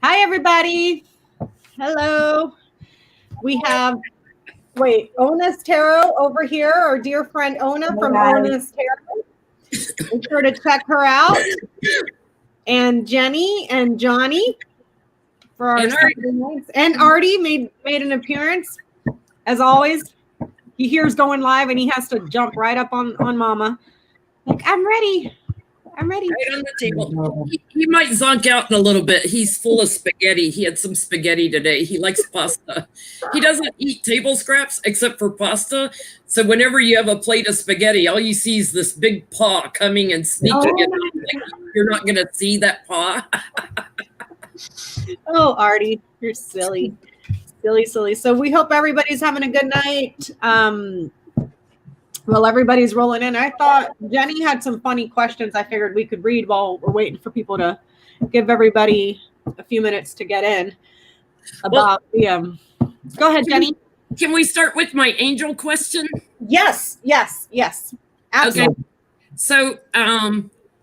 Hi, everybody. Hello. We have, Ona'S Tarot over here, our dear friend Ona from Ona'S Tarot. Be sure to check her out. And Jenny and Johnny for our nights. And Artie made an appearance. As always, he hears going live and he has to jump right up on Mama. Like, I'm ready. Right on the table. He might zonk out in a little bit. He's full of spaghetti. He had some spaghetti today. He likes pasta. He doesn't eat table scraps except for pasta. So whenever you have a plate of spaghetti, all you see is this big paw coming and sneaking in. Like, you're not going to see that paw. Oh, Artie, you're silly. Silly. So we hope everybody's having a good night. Well, everybody's rolling in. I thought Jenny had some funny questions I figured we could read while we're waiting for people to give everybody a few minutes to get in about the Go ahead, Jenny. Can we start with my angel question? Yes. Absolutely. Okay. So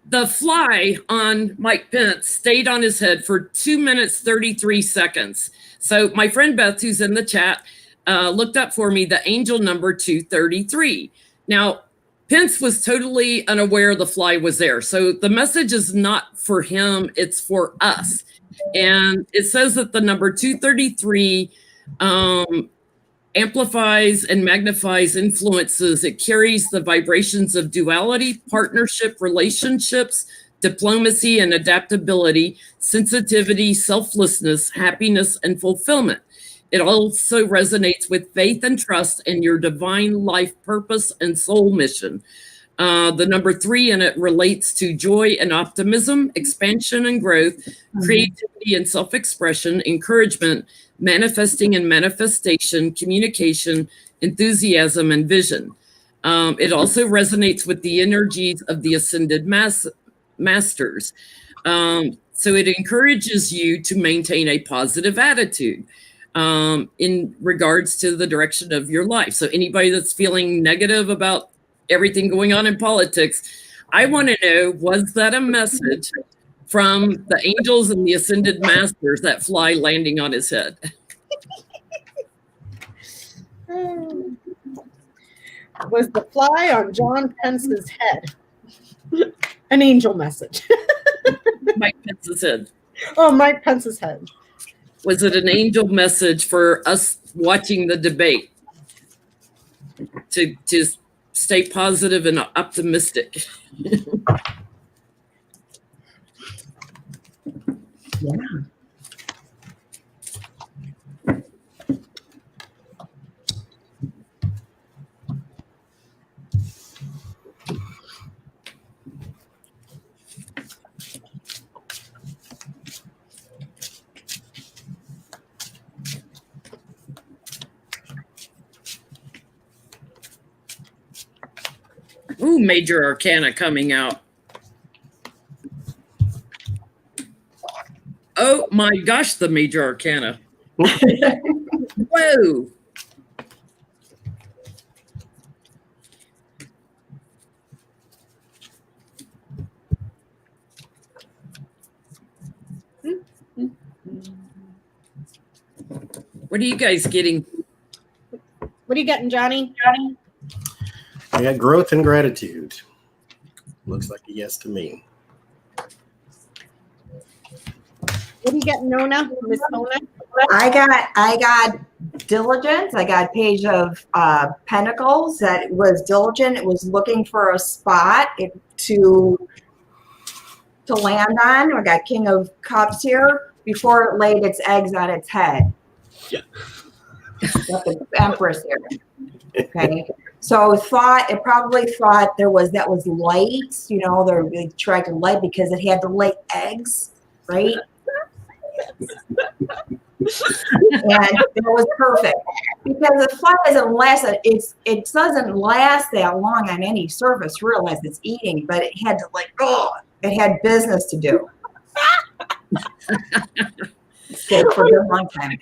the fly on Mike Pence stayed on his head for 2 minutes, 33 seconds. So my friend Beth, who's in the chat, looked up for me the angel number 233. Now, Pence was totally unaware the fly was there. So the message is not for him, it's for us. And it says that the number 233 amplifies and magnifies influences. It carries the vibrations of duality, partnership, relationships, diplomacy and adaptability, sensitivity, selflessness, happiness, and fulfillment. It also resonates with faith and trust in your divine life purpose and soul mission. The number 3 in it relates to joy and optimism, expansion and growth, creativity and self-expression, encouragement, manifesting and manifestation, communication, enthusiasm, and vision. It also resonates with the energies of the ascended masters. So it encourages you to maintain a positive attitude in regards to the direction of your life. So anybody that's feeling negative about everything going on in politics, I want to know, was that a message from the angels and the ascended masters, that fly landing on his head? Was the fly on John Pence's head an angel message? Mike Pence's head. Oh, Mike Pence's head. Was it an angel message for us watching the debate to stay positive and optimistic? Yeah. Ooh, Major Arcana coming out. Oh my gosh, the Major Arcana. Whoa. What are you guys getting? What are you getting, Johnny? I got growth and gratitude. Looks like a yes to me. What are you getting, Nona? Miss Nona? I got diligence. I got Page of Pentacles. That was diligent. It was looking for a spot to land on. I got King of Cups here before it laid its eggs on its head. Yeah. Got the Empress here. Okay. So it probably thought that was light, they tried to light because it had to lay eggs, right? And it was perfect because the fly doesn't last. It doesn't last that long on any surface, real as it's eating, but it had to it had business to do. Stayed for a long time.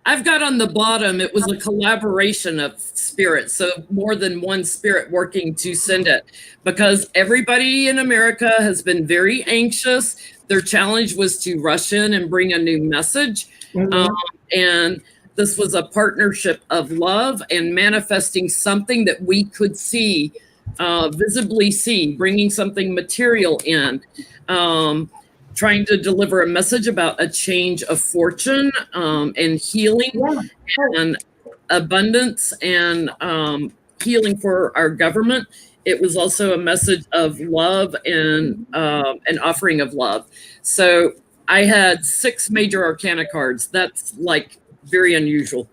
I've got on the bottom, it was a collaboration of spirits. So more than one spirit working to send it, because everybody in America has been very anxious. Their challenge was to rush in and bring a new message. And this was a partnership of love and manifesting something that we could see, visibly see, bringing something material in, trying to deliver a message about a change of fortune and healing and abundance and healing for our government. It was also a message of love and an offering of love. So I had 6 major arcana cards. That's like very unusual.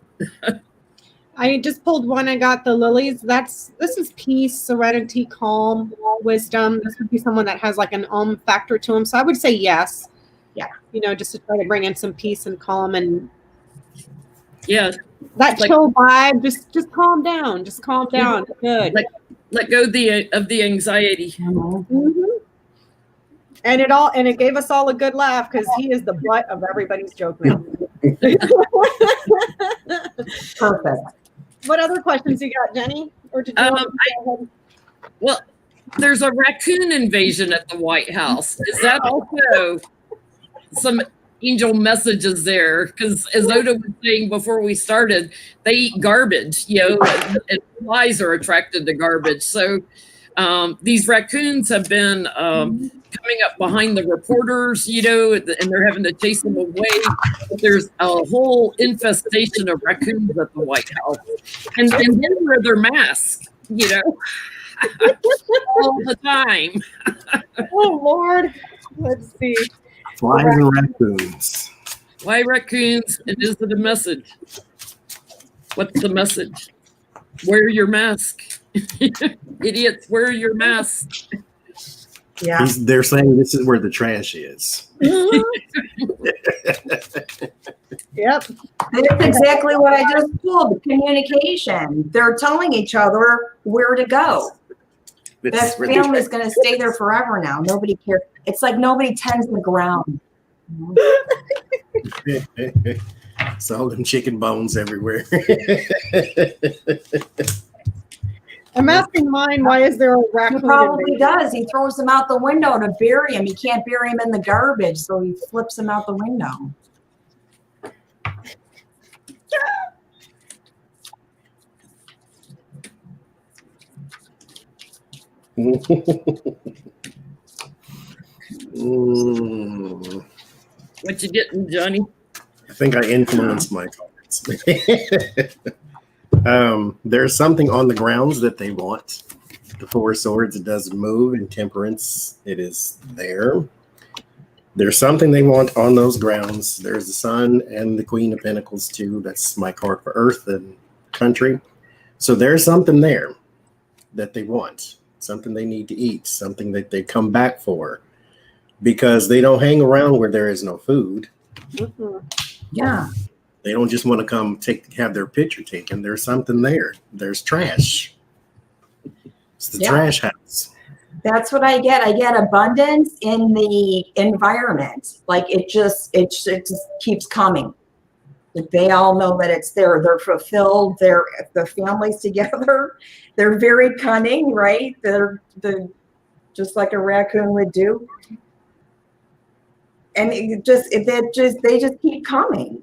I just pulled one. I got the lilies. This is peace, serenity, calm, wisdom. This would be someone that has like an factor to them. So I would say yes. Yeah. Just to try to bring in some peace and calm and yeah, that chill vibe. Just calm down. Just calm down. Good. Let go of the anxiety. And it gave us all a good laugh because he is the butt of everybody's joke now. Perfect. What other questions you got, Jenny? Or did you well, there's a raccoon invasion at the White House. Is that also some angel messages there? Because as Oda was saying before we started, they eat garbage, and flies are attracted to garbage. So these raccoons have been coming up behind the reporters, and they're having to chase them away. But there's a whole infestation of raccoons at the White House. And then wear their masks, all the time. Oh, Lord. Let's see. Flies and raccoons. Why raccoons? And is it a message? What's the message? Wear your mask. Idiots, wear your mask. Yeah. They're saying this is where the trash is. Yep. That's exactly what I just pulled. Communication. They're telling each other where to go. That family's going to stay there forever now. Nobody cares. It's like nobody tends the ground. It's all them chicken bones everywhere. I'm asking mine, why is there a raccoon? He probably does. He throws them out the window to bury him. He can't bury him in the garbage, so he flips them out the window. What you getting, Johnny? I think I influenced my cards. There's something on the grounds that they want. The 4 swords, it doesn't move. In temperance, it is there. There's something they want on those grounds. There's the sun and the Queen of Pentacles too. That's my card for Earth and country. So there's something there that they want. Something they need to eat. Something that they come back for. Because they don't hang around where there is no food. Yeah. They don't just want to come have their picture taken. There's something there. There's trash. It's the trash house. That's what I get. I get abundance in the environment. Like it just keeps coming. Like they all know that it's there. They're fulfilled. The family's together. They're very cunning, right? They're just like a raccoon would do. And they just keep coming.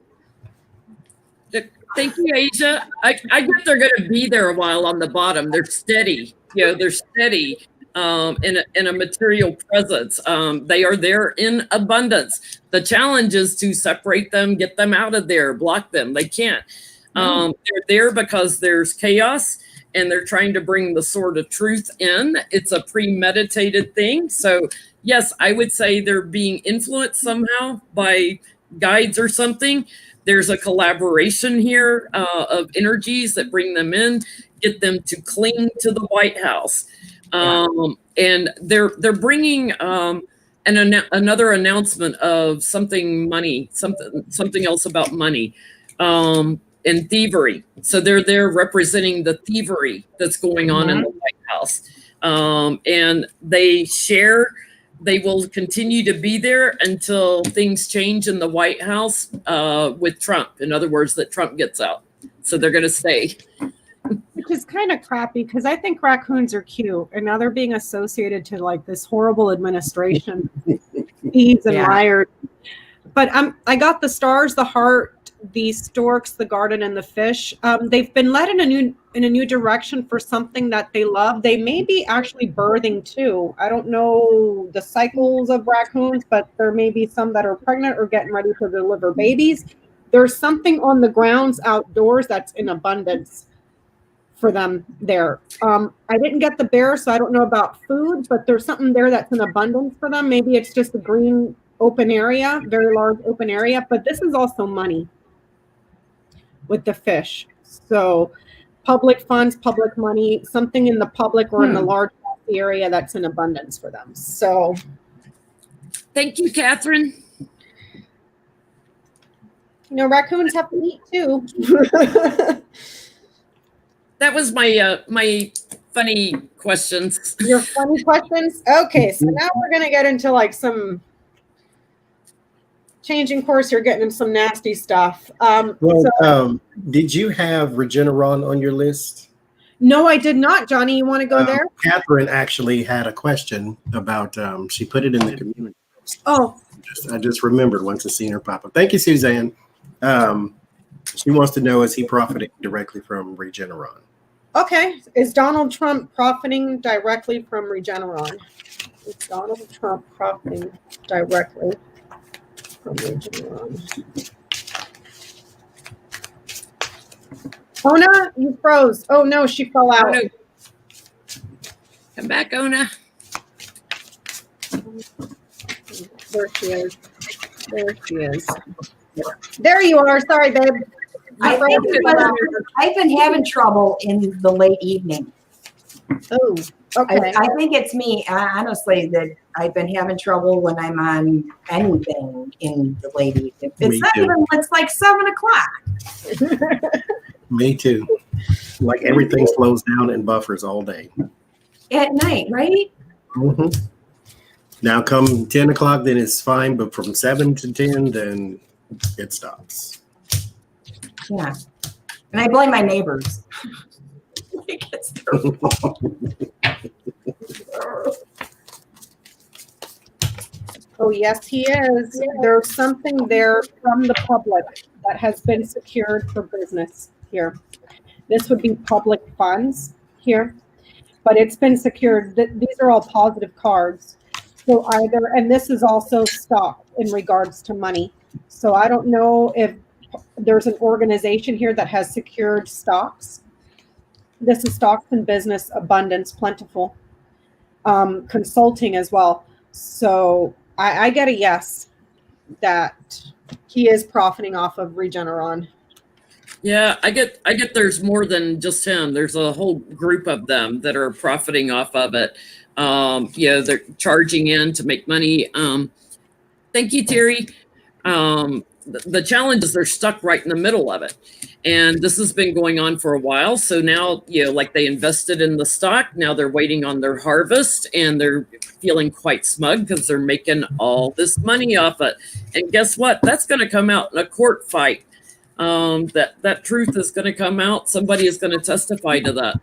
Thank you, Asia. I bet they're going to be there a while on the bottom. They're steady. They're steady in a material presence. They are there in abundance. The challenge is to separate them, get them out of there, block them. They can't. They're there because there's chaos, and they're trying to bring the sword of truth in. It's a premeditated thing. So, yes, I would say they're being influenced somehow by guides or something. There's a collaboration here of energies that bring them in, get them to cling to the White House. And they're bringing another announcement of something else about money and thievery. So they're there representing the thievery that's going on in the White House. And they will continue to be there until things change in the White House with Trump. In other words, that Trump gets out. So they're going to stay. Which is kind of crappy because I think raccoons are cute. And now they're being associated to like this horrible administration. thieves and Yeah. liars. But I got the stars, the heart, the storks, the garden, and the fish. They've been led in a new direction for something that they love. They may be actually birthing too. I don't know the cycles of raccoons, but there may be some that are pregnant or getting ready to deliver babies. There's something on the grounds outdoors that's in abundance for them there. I didn't get the bear, so I don't know about food, but there's something there that's in abundance for them. Maybe it's just a green open area, very large open area, but this is also money with the fish. So public funds, public money, something in the public or in the large area that's in abundance for them. So Thank you, Catherine. Raccoons have to eat too. That was my my funny questions. Your funny questions? Okay, so now we're going to get into like some changing course here, getting into some nasty stuff. Did you have Regeneron on your list? No, I did not. Johnny, you want to go there? Catherine actually had a question about, she put it in the community post. Oh. I just remembered once I seen her pop up. Thank you, Suzanne. She wants to know, is he profiting directly from Regeneron? Okay. Is Donald Trump profiting directly from Regeneron? Is Donald Trump profiting directly from Regeneron? Ona, you froze. Oh no, she fell out. Oh, no. Come back, Ona. There she is. There she is. There you are. Sorry, babe. I've been having trouble in the late evening. Oh, okay. I think it's me, honestly, that I've been having trouble when I'm on anything in the late evening. It's like 7:00. Me too. Like everything slows down and buffers all day. At night, right? Mm-hmm. Now come 10 o'clock, then it's fine, but from 7 to 10, then it stops. Yeah. And I blame my neighbors. It's Oh, yes, he is. There's something there from the public that has been secured for business here. This would be public funds here, but it's been secured. These are all positive cards. So either, and this is also stock in regards to money. So I don't know if there's an organization here that has secured stocks. This is stocks and business, abundance, plentiful, consulting as well. So I get a yes that he is profiting off of Regeneron. Yeah, I get there's more than just him. There's a whole group of them that are profiting off of it. They're charging in to make money. Thank you, Terry. The challenge is they're stuck right in the middle of it. And this has been going on for a while. So now, like they invested in the stock. Now they're waiting on their harvest and they're feeling quite smug because they're making all this money off it. And guess what? That's going to come out in a court fight. That truth is going to come out. Somebody is going to testify to that.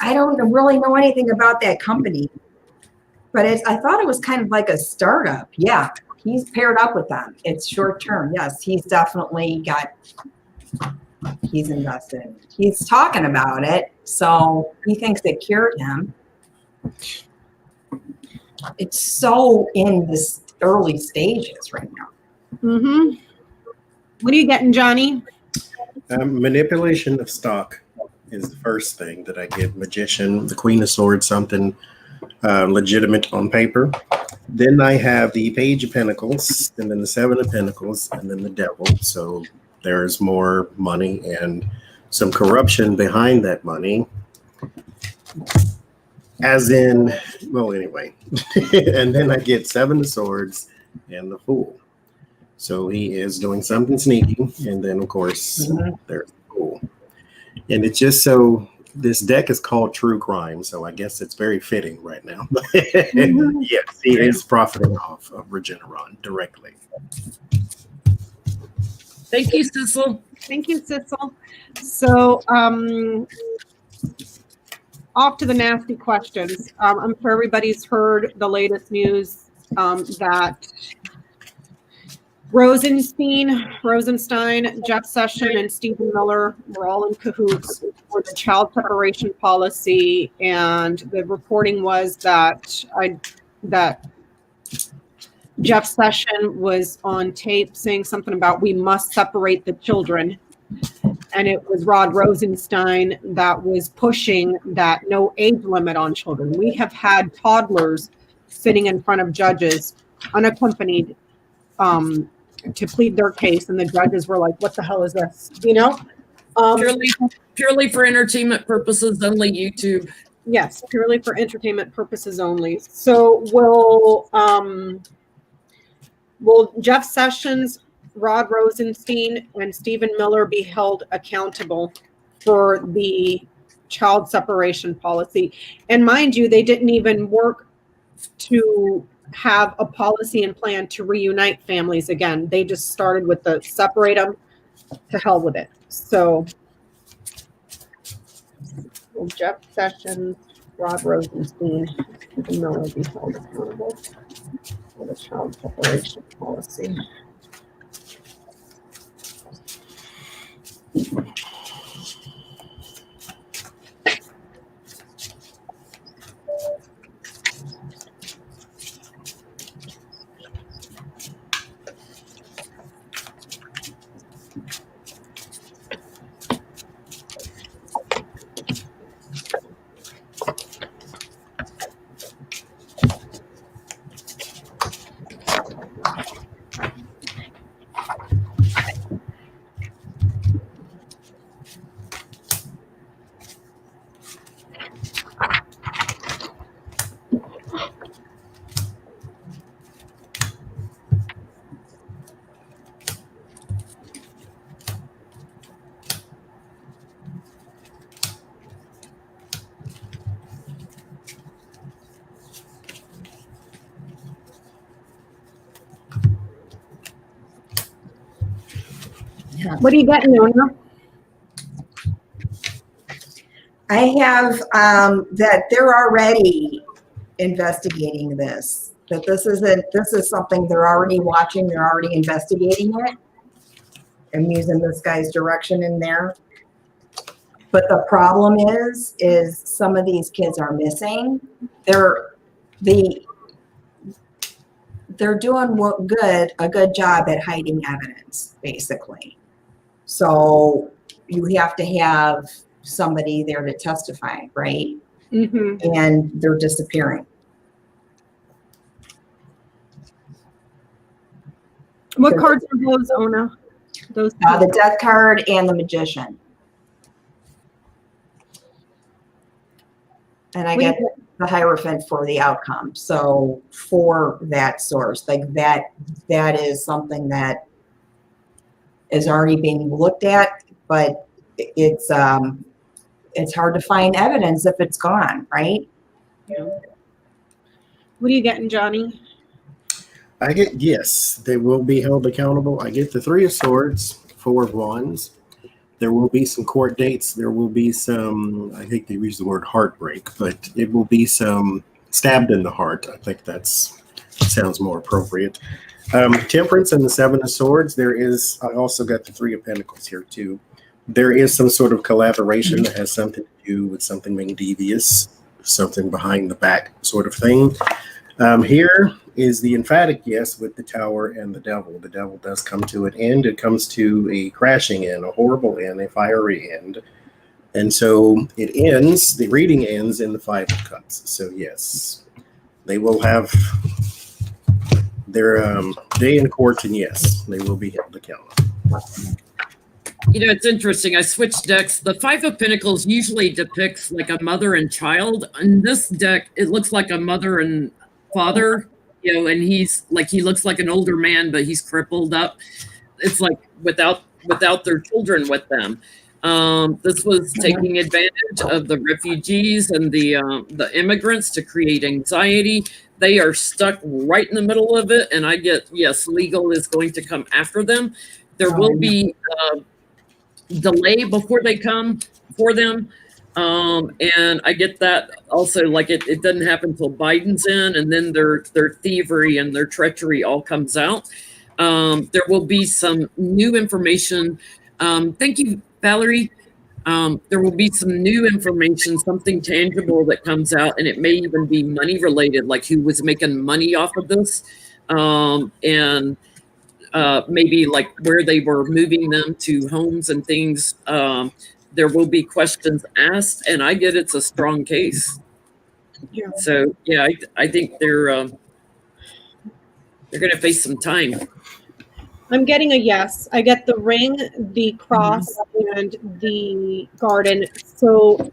I don't really know anything about that company, but I thought it was kind of like a startup. Yeah, he's paired up with them. It's short term. Yes, he's definitely he's invested. He's talking about it, so he thinks it cured him. It's so in this early stages right now. Mm-hmm. What are you getting, Johnny? Manipulation of stock is the first thing that I get. Magician, the Queen of Swords, something legitimate on paper. Then I have the Page of Pentacles, and then the Seven of Pentacles, and then the Devil. So there's more money and some corruption behind that money. As in, well, anyway. And then I get Seven of Swords and the Fool. So he is doing something sneaky. And then, of course, there's the Fool. And it's just so, this deck is called True Crime. So I guess it's very fitting right now. Yes, he is profiting off of Regeneron directly. Thank you, Sissel. Thank you, Sissel. So off to the nasty questions. I'm sure everybody's heard the latest news that Rosenstein, Jeff Sessions, and Stephen Miller were all in cahoots for the child separation policy, and the reporting was that Jeff Sessions was on tape saying something about we must separate the children, and it was Rod Rosenstein that was pushing that no age limit on children. We have had toddlers sitting in front of judges unaccompanied to plead their case, and the judges were like, what the hell is this, you know? Purely for entertainment purposes only, YouTube. Yes, purely for entertainment purposes only. So will Jeff Sessions, Rod Rosenstein, and Stephen Miller be held accountable for the child separation policy? And mind you, they didn't even work to have a policy and plan to reunite families again. They just started with the separate them, to hell with it. So will Jeff Sessions, Rod Rosenstein, Stephen Miller be held accountable for the child separation policy? What are you getting, Ona? I have that they're already investigating this. That this is something they're already watching. They're already investigating it. I'm using this guy's direction in there. But the problem is some of these kids are missing. They're doing a good job at hiding evidence, basically. So you have to have somebody there to testify, right? Mm-hmm. And they're disappearing. What cards are those, Ona? Those the death card and the magician. And I get the Hierophant for the outcome. So for that source, like that is something that is already being looked at, but it's hard to find evidence if it's gone, right? Yeah. What are you getting, Johnny? I get, yes, they will be held accountable. I get the Three of Swords, Four of Wands. There will be some court dates. There will be some, I think they use the word heartbreak, but it will be some stabbed in the heart. I think sounds more appropriate. Temperance and the Seven of Swords. I also got the Three of Pentacles here too. There is some sort of collaboration that has something to do with something being devious, something behind the back sort of thing. Here is the emphatic yes with the Tower and the Devil. The Devil does come to an end. It comes to a crashing end, a horrible end, a fiery end. And so it ends, the reading ends in the Five of Cups. So yes, they will have their day in court, and yes, they will be held accountable. You know, it's interesting. I switched decks. The Five of Pentacles usually depicts like a mother and child. In this deck, it looks like a mother and father, you know, and he looks like an older man, but he's crippled up. It's like without their children with them. This was taking advantage of the refugees and the immigrants to create anxiety. They are stuck right in the middle of it, and I get, yes, legal is going to come after them. There will be delay before they come for them. And I get that also, like it doesn't happen until Biden's in, and then their thievery and their treachery all comes out. There will be some new information. Thank you, Valerie. There will be some new information, something tangible that comes out, and it may even be money related, like who was making money off of this, and maybe like where they were moving them to homes and things. There will be questions asked, and I get it's a strong case. Yeah. So yeah, I think they're going to face some time. I'm getting a yes. I get the ring, the cross, and the garden. So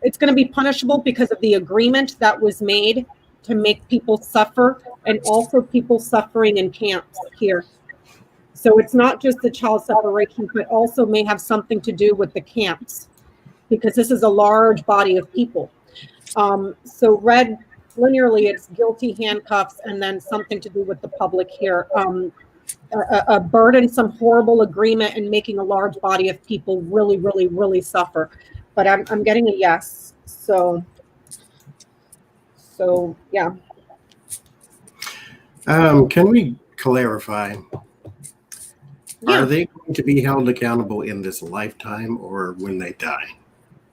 it's going to be punishable because of the agreement that was made to make people suffer, and also people suffering in camps here. So it's not just the child separation, but also may have something to do with the camps, because this is a large body of people. So read linearly, it's guilty, handcuffs, and then something to do with the public here. A burdensome, horrible agreement and making a large body of people really, really, really suffer. But I'm getting a yes. So yeah. Can we clarify? Yeah. Are they going to be held accountable in this lifetime or when they die?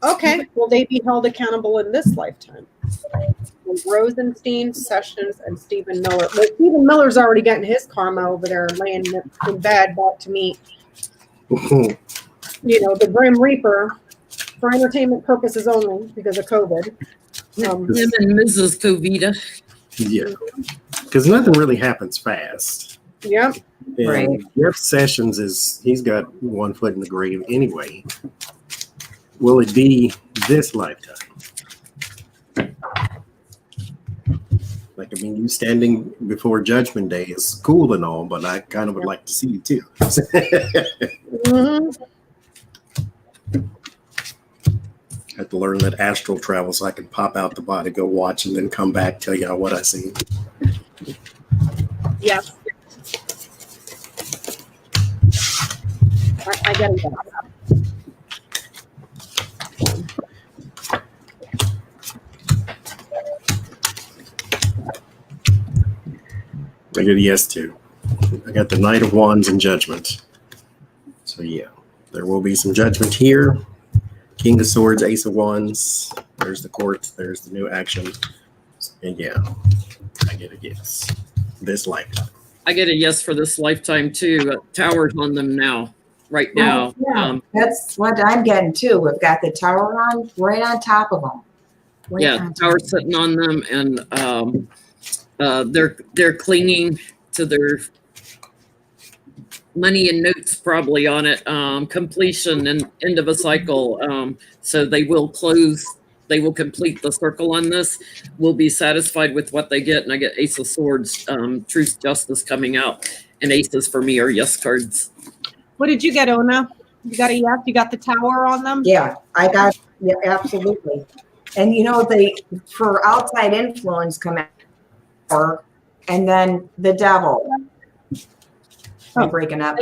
Okay. Will they be held accountable in this lifetime? Rosenstein, Sessions, and Stephen Miller. Well, Stephen Miller's already getting his karma over there, laying in bed, about to meet, the Grim Reaper, for entertainment purposes only because of COVID. Him and Mrs. Covita. Yeah, because nothing really happens fast. Yeah. And Right. Jeff Sessions he's got one foot in the grave anyway. Will it be this lifetime? Like, I mean, you standing before Judgment Day is cool and all, but I kind of would like to see you too. Mm-hmm. I have to learn that astral travel so I can pop out the body, go watch, and then come back, tell y'all what I see. Yes. I get it. I get a yes too. I got the Knight of Wands and Judgment. So yeah, there will be some judgment here. King of Swords, Ace of Wands. There's the court. There's the new action. And yeah, I get a yes. This lifetime. I get a yes for this lifetime too. Towers on them now, right now. Yeah, that's what I'm getting too. We've got the tower on right on top of them. Right Yeah, on top. towers sitting on them, and they're clinging to their money and notes probably on it. Completion and end of a cycle. So they will close. They will complete the circle on this. Will be satisfied with what they get, and I get Ace of Swords, Truth, Justice coming out, and aces for me are yes cards. What did you get, Ona? You got a yes? You got the tower on them? Yeah, I got, yeah, absolutely. And they, for outside influence come out, and then the devil. I'm breaking up.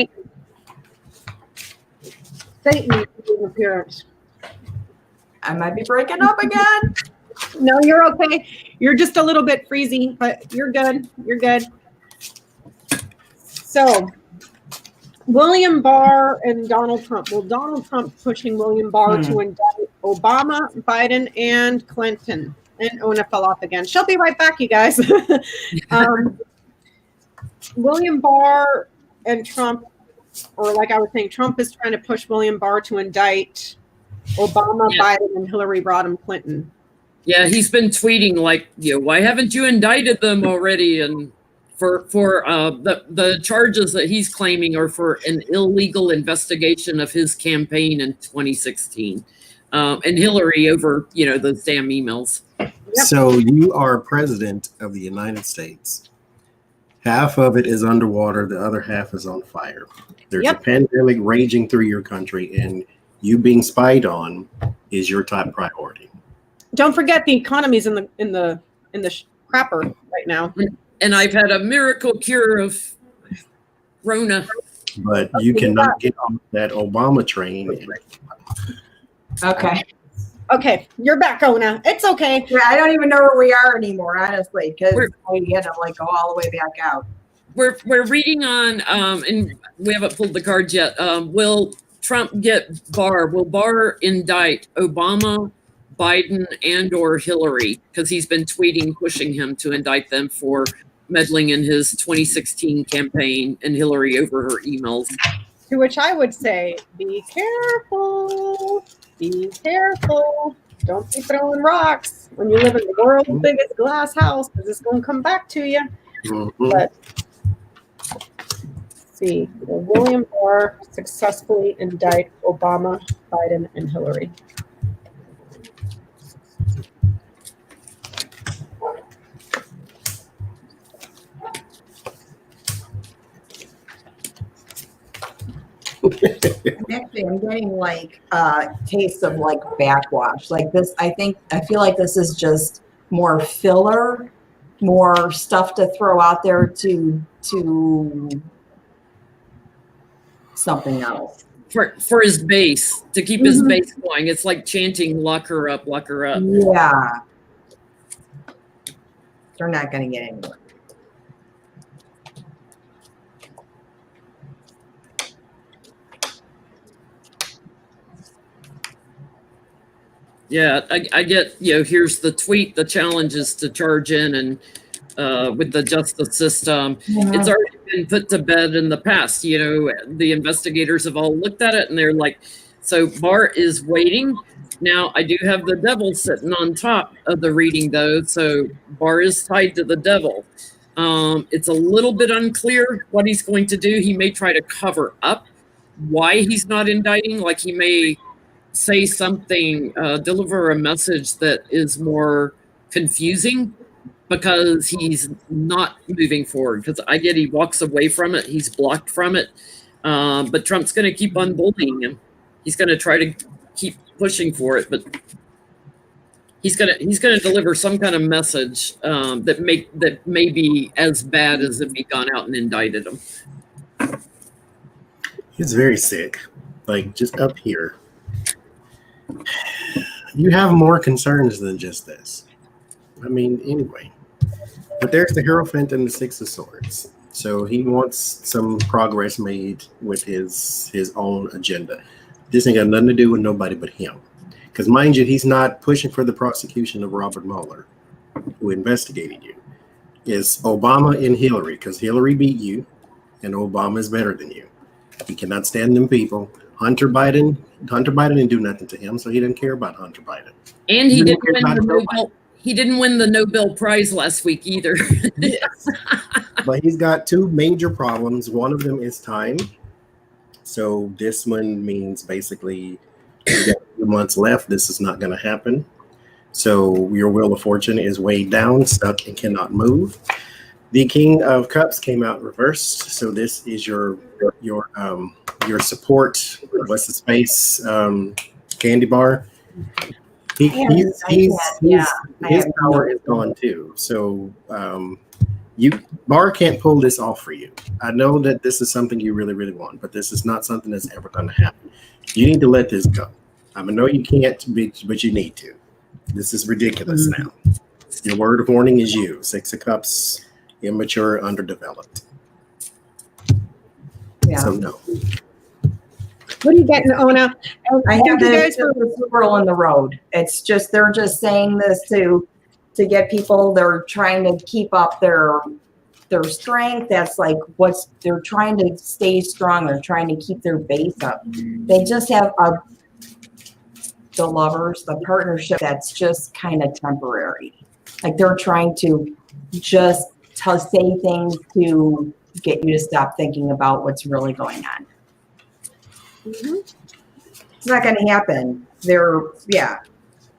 Satan appearance. I might be breaking up again. No, you're okay. You're just a little bit freezy, but you're good. You're good. So, William Barr and Donald Trump. Well, Donald Trump pushing William Barr to indict Obama, Biden, and Clinton. And Ona fell off again. She'll be right back, you guys. William Barr and Trump, or like I was saying, Trump is trying to push William Barr to indict Obama, Biden, and Hillary Rodham Clinton. Yeah, he's been tweeting like, why haven't you indicted them already? And for the charges that he's claiming are for an illegal investigation of his campaign in 2016, and Hillary over those damn emails. Yep. So you are president of the United States. Half of it is underwater. The other half is on fire. There's a pandemic raging through your country, and you being spied on is your top priority. Don't forget the economy's in the crapper right now. And I've had a miracle cure of Rona. But you cannot get on that Obama train. Okay. Okay, you're back, Ona. It's okay. Yeah, I don't even know where we are anymore, honestly, because we had to like go all the way back out. We're reading on, and we haven't pulled the cards yet. Will Trump get Barr? Will Barr indict Obama, Biden, and/or Hillary? Because he's been tweeting, pushing him to indict them for meddling in his 2016 campaign and Hillary over her emails. To which I would say, be careful. Be careful. Don't be throwing rocks when you live in the world's biggest glass house, because it's going to come back to you. But let's see. Will William Barr successfully indict Obama, Biden, and Hillary? I'm getting like taste of like backwash. Like this, I feel like this is just more filler, more stuff to throw out there to something else. For his base, to keep his base going. It's like chanting, lock her up, lock her up. Yeah. They're not going to get anywhere. Yeah, I get, here's the tweet. The challenge is to charge in and with the justice system. Yeah. It's already been put to bed in the past. The investigators have all looked at it and they're like, so Barr is waiting. Now, I do have the devil sitting on top of the reading, though. So Barr is tied to the devil. It's a little bit unclear what he's going to do. He may try to cover up why he's not indicting. Like he may say something, deliver a message that is more confusing because he's not moving forward. Because I get he walks away from it. He's blocked from it. But Trump's going to keep on bullying him. He's going to try to keep pushing for it, but he's going to deliver some kind of message that may be as bad as if he'd gone out and indicted him. He's very sick, like just up here. You have more concerns than just this. I mean, anyway. But there's the Hierophant and the Six of Swords. So he wants some progress made with his own agenda. This ain't got nothing to do with nobody but him. Because mind you, he's not pushing for the prosecution of Robert Mueller, who investigated you. It's Obama and Hillary, because Hillary beat you, and Obama is better than you. He cannot stand them people. Hunter Biden didn't do nothing to him, so he didn't care about Hunter Biden. And he didn't win the Nobel Prize last week either. Yes. But he's got two major problems. One of them is time. So this one means basically you got 2 months left. This is not going to happen. So your Wheel of Fortune is weighed down, stuck, and cannot move. The King of Cups came out reversed. So this is your support. What's the space? Candy bar. His power is gone too. So Barr can't pull this off for you. I know that this is something you really, really want, but this is not something that's ever going to happen. You need to let this go. I know you can't, but you need to. This is ridiculous now. Your word of warning is you. Six of Cups, immature, underdeveloped. Yeah. So no. What are you getting, Ona? I have the squirrel in the road. It's just they're just saying this to get people. They're trying to keep up their strength. That's like they're trying to stay strong. They're trying to keep their base up. They just have the lovers, the partnership that's just kind of temporary. Like they're trying to just say things to get you to stop thinking about what's really going on. It's not going to happen.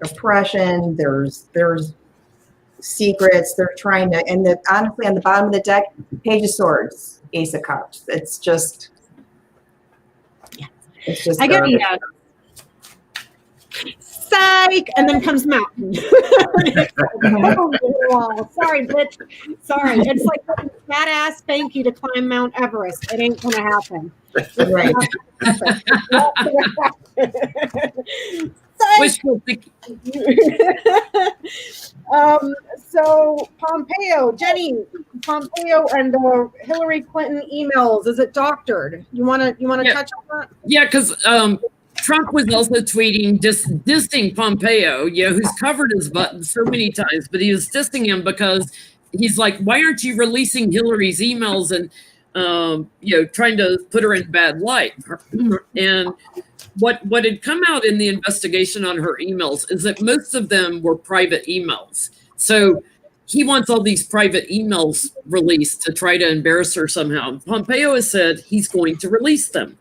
Oppression. There's secrets. They're trying to, and honestly, on the bottom of the deck, Page of Swords, Ace of Cups. It's just. I get it. Psych, and then comes Mountain. Oh, sorry, bitch. Sorry. It's like a fat ass thank you to climb Mount Everest. It ain't gonna happen. Right. Wishful thinking. So Pompeo, Jenny, Pompeo and Hillary Clinton emails. Is it doctored? You want to touch on that? Yeah, because Trump was also tweeting dissing Pompeo, who's covered his butt so many times, but he was dissing him because he's like, why aren't you releasing Hillary's emails and trying to put her in bad light? And what had come out in the investigation on her emails is that most of them were private emails. So he wants all these private emails released to try to embarrass her somehow. Pompeo has said he's going to release them.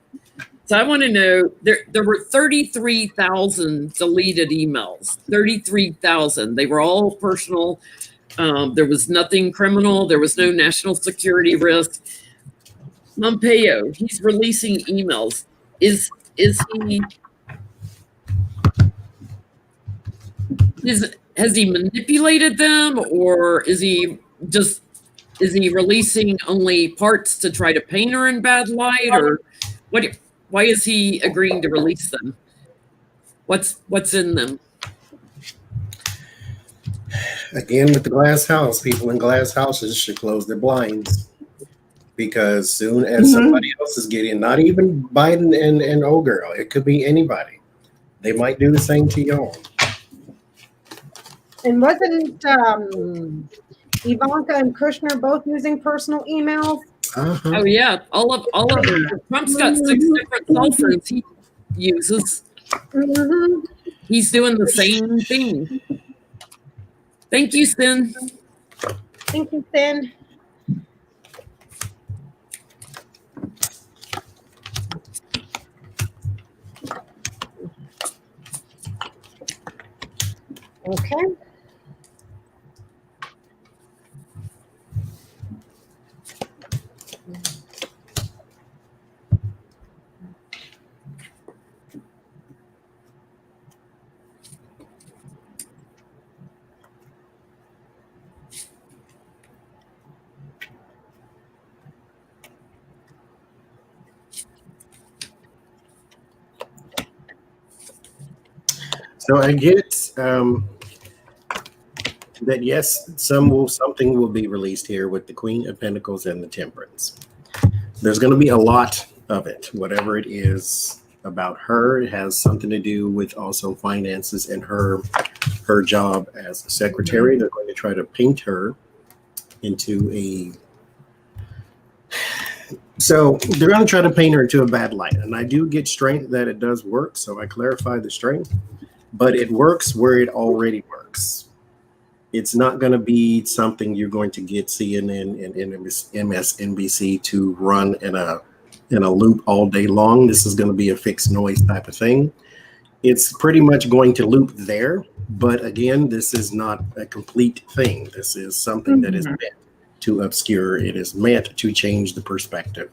So I want to know, there were 33,000 deleted emails, 33,000. They were all personal. There was nothing criminal. There was no national security risk. Pompeo, he's releasing emails. Has he manipulated them, or is he releasing only parts to try to paint her in bad light, or what? Why is he agreeing to release them? What's in them? Again, with the glass house, people in glass houses should close their blinds, because soon as somebody else is getting, not even Biden and old girl, it could be anybody. They might do the same to y'all. And wasn't Ivanka and Kushner both using personal emails? Uh-huh. Oh yeah, all of them. Trump's got 6 different cell phones he uses. Mm-hmm. He's doing the same thing. Thank you, Sin. Thank you, Sin. Okay. So I get that yes, something will be released here with the Queen of Pentacles and the Temperance. There's going to be a lot of it, whatever it is about her. It has something to do with also finances and her job as a secretary. They're going to try to paint her into a. So they're going to try to paint her into a bad light, and I do get strength that it does work. So I clarify the strength. But it works where it already works. It's not going to be something you're going to get CNN and MSNBC to run in a loop all day long. This is going to be a fixed noise type of thing. It's pretty much going to loop there. But again, this is not a complete thing. This is something that is meant to obscure. It is meant to change the perspective.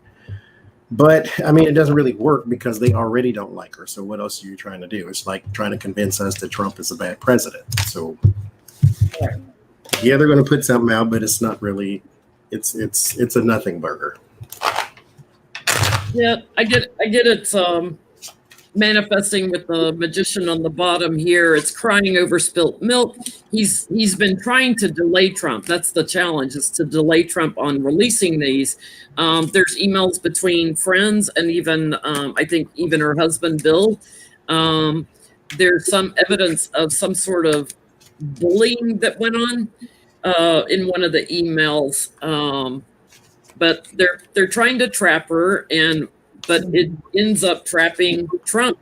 But I mean, it doesn't really work because they already don't like her. So what else are you trying to do? It's like trying to convince us that Trump is a bad president. So yeah, they're going to put something out, but it's not really. It's a nothing burger. Yeah, I get it's manifesting with the magician on the bottom here. It's crying over spilt milk. He's been trying to delay Trump. That's the challenge, is to delay Trump on releasing these. There's emails between friends and even I think even her husband Bill. There's some evidence of some sort of bullying that went on in one of the emails. But they're trying to trap her, but it ends up trapping Trump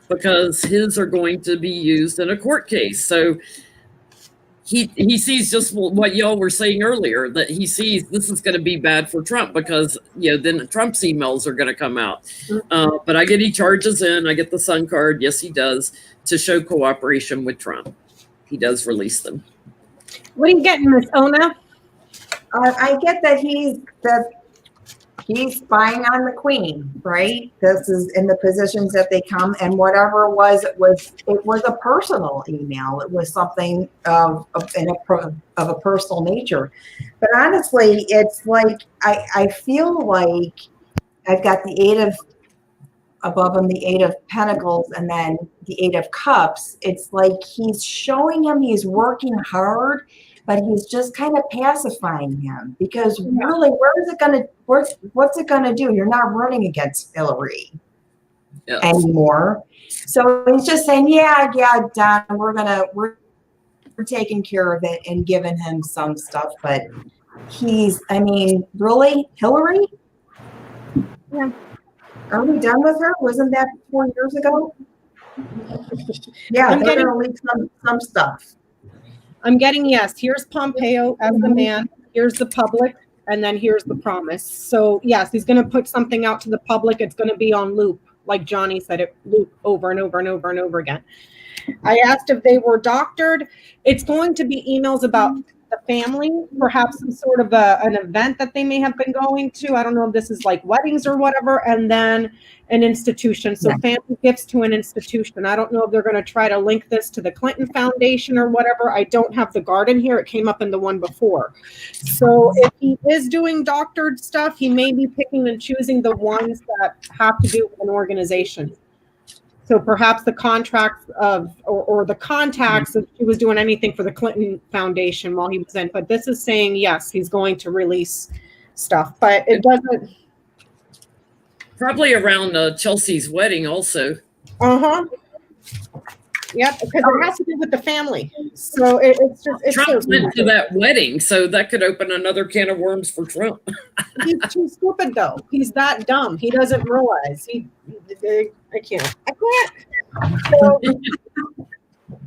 because his are going to be used in a court case. So he sees just what y'all were saying earlier, that he sees this is going to be bad for Trump because then Trump's emails are going to come out. But I get he charges in. I get the Sun card. Yes, he does, to show cooperation with Trump. He does release them. What are you getting, Miss Ona? I get that he's spying on the Queen, right? This is in the positions that they come, and whatever it was a personal email. It was something of a personal nature. But honestly, it's like I feel like I've got the above him the Eight of Pentacles and then the Eight of Cups, it's like he's showing him he's working hard, but he's just kind of pacifying him because really, what's it gonna do? You're not running against Hillary anymore. So he's just saying, yeah, Don, we're taking care of it and giving him some stuff, but really, Hillary? Yeah. Are we done with her? Wasn't that 4 years ago? Yeah, they're going to leak some stuff. I'm getting yes. Here's Pompeo as the man. Here's the public. And then here's the promise. So, yes, he's going to put something out to the public. It's going to be on loop. Like Johnny said, it loop over and over and over and over again. I asked if they were doctored. It's going to be emails about the family, perhaps some sort of an event that they may have been going to. I don't know if this is like weddings or whatever, and then an institution. So family gifts to an institution. I don't know if they're going to try to link this to the Clinton Foundation or whatever. I don't have the garden here. It came up in the one before. So if he is doing doctored stuff, he may be picking and choosing the ones that have to do with an organization. So perhaps the contracts or the contacts, if he was doing anything for the Clinton Foundation while he was in. But this is saying, yes, he's going to release stuff. But it doesn't. Probably around Chelsea's wedding also. Uh-huh. Yep, because it has to do with the family. So it's Trump went to that wedding, so that could open another can of worms for Trump. He's too stupid, though. He's that dumb. He doesn't realize. I can't. So,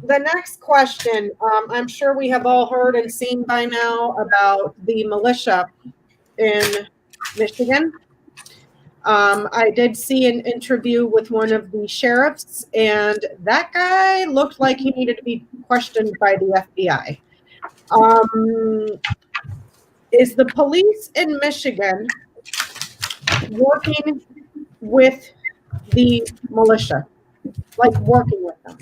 the next question, I'm sure we have all heard and seen by now about the militia in Michigan. I did see an interview with one of the sheriffs, and that guy looked like he needed to be questioned by the FBI. Is the police in Michigan working with the militia, like working with them?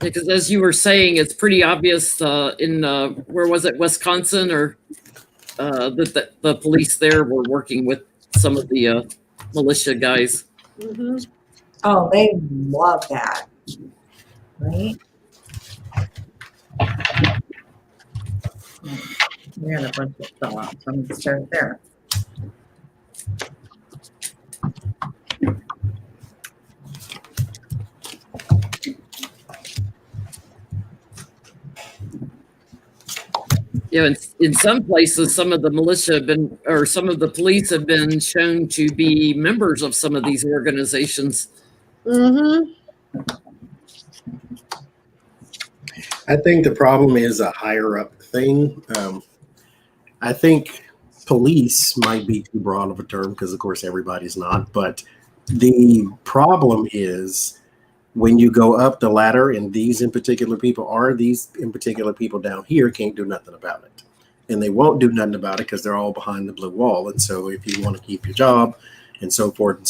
Because as you were saying, it's pretty obvious in where was it, Wisconsin, or that the police there were working with some of the militia guys. Mm-hmm. Oh, they love that, right? We had a bunch of fill out, so I'm going to start there. You know, in some places, some of the militia have been, or some of the police have been shown to be members of some of these organizations. Mm-hmm. I think the problem is a higher up thing. I think police might be too broad of a term because, of course, everybody's not. But the problem is when you go up the ladder, and these in particular people down here can't do nothing about it. And they won't do nothing about it because they're all behind the blue wall. And so if you want to keep your job and so forth,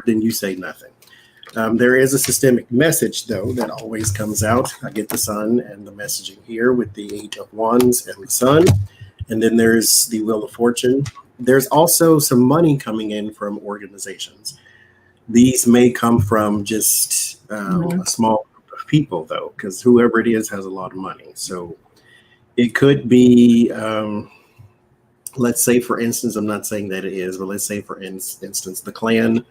then you say nothing. There is a systemic message, though, that always comes out. I get the sun and the messaging here with the 8 of Wands and the sun. And then there's the Wheel of Fortune. There's also some money coming in from organizations. These may come from just a small group of people, though, because whoever it is has a lot of money. So it could be, let's say, for instance, I'm not saying that it is, but let's say, for instance, the Klan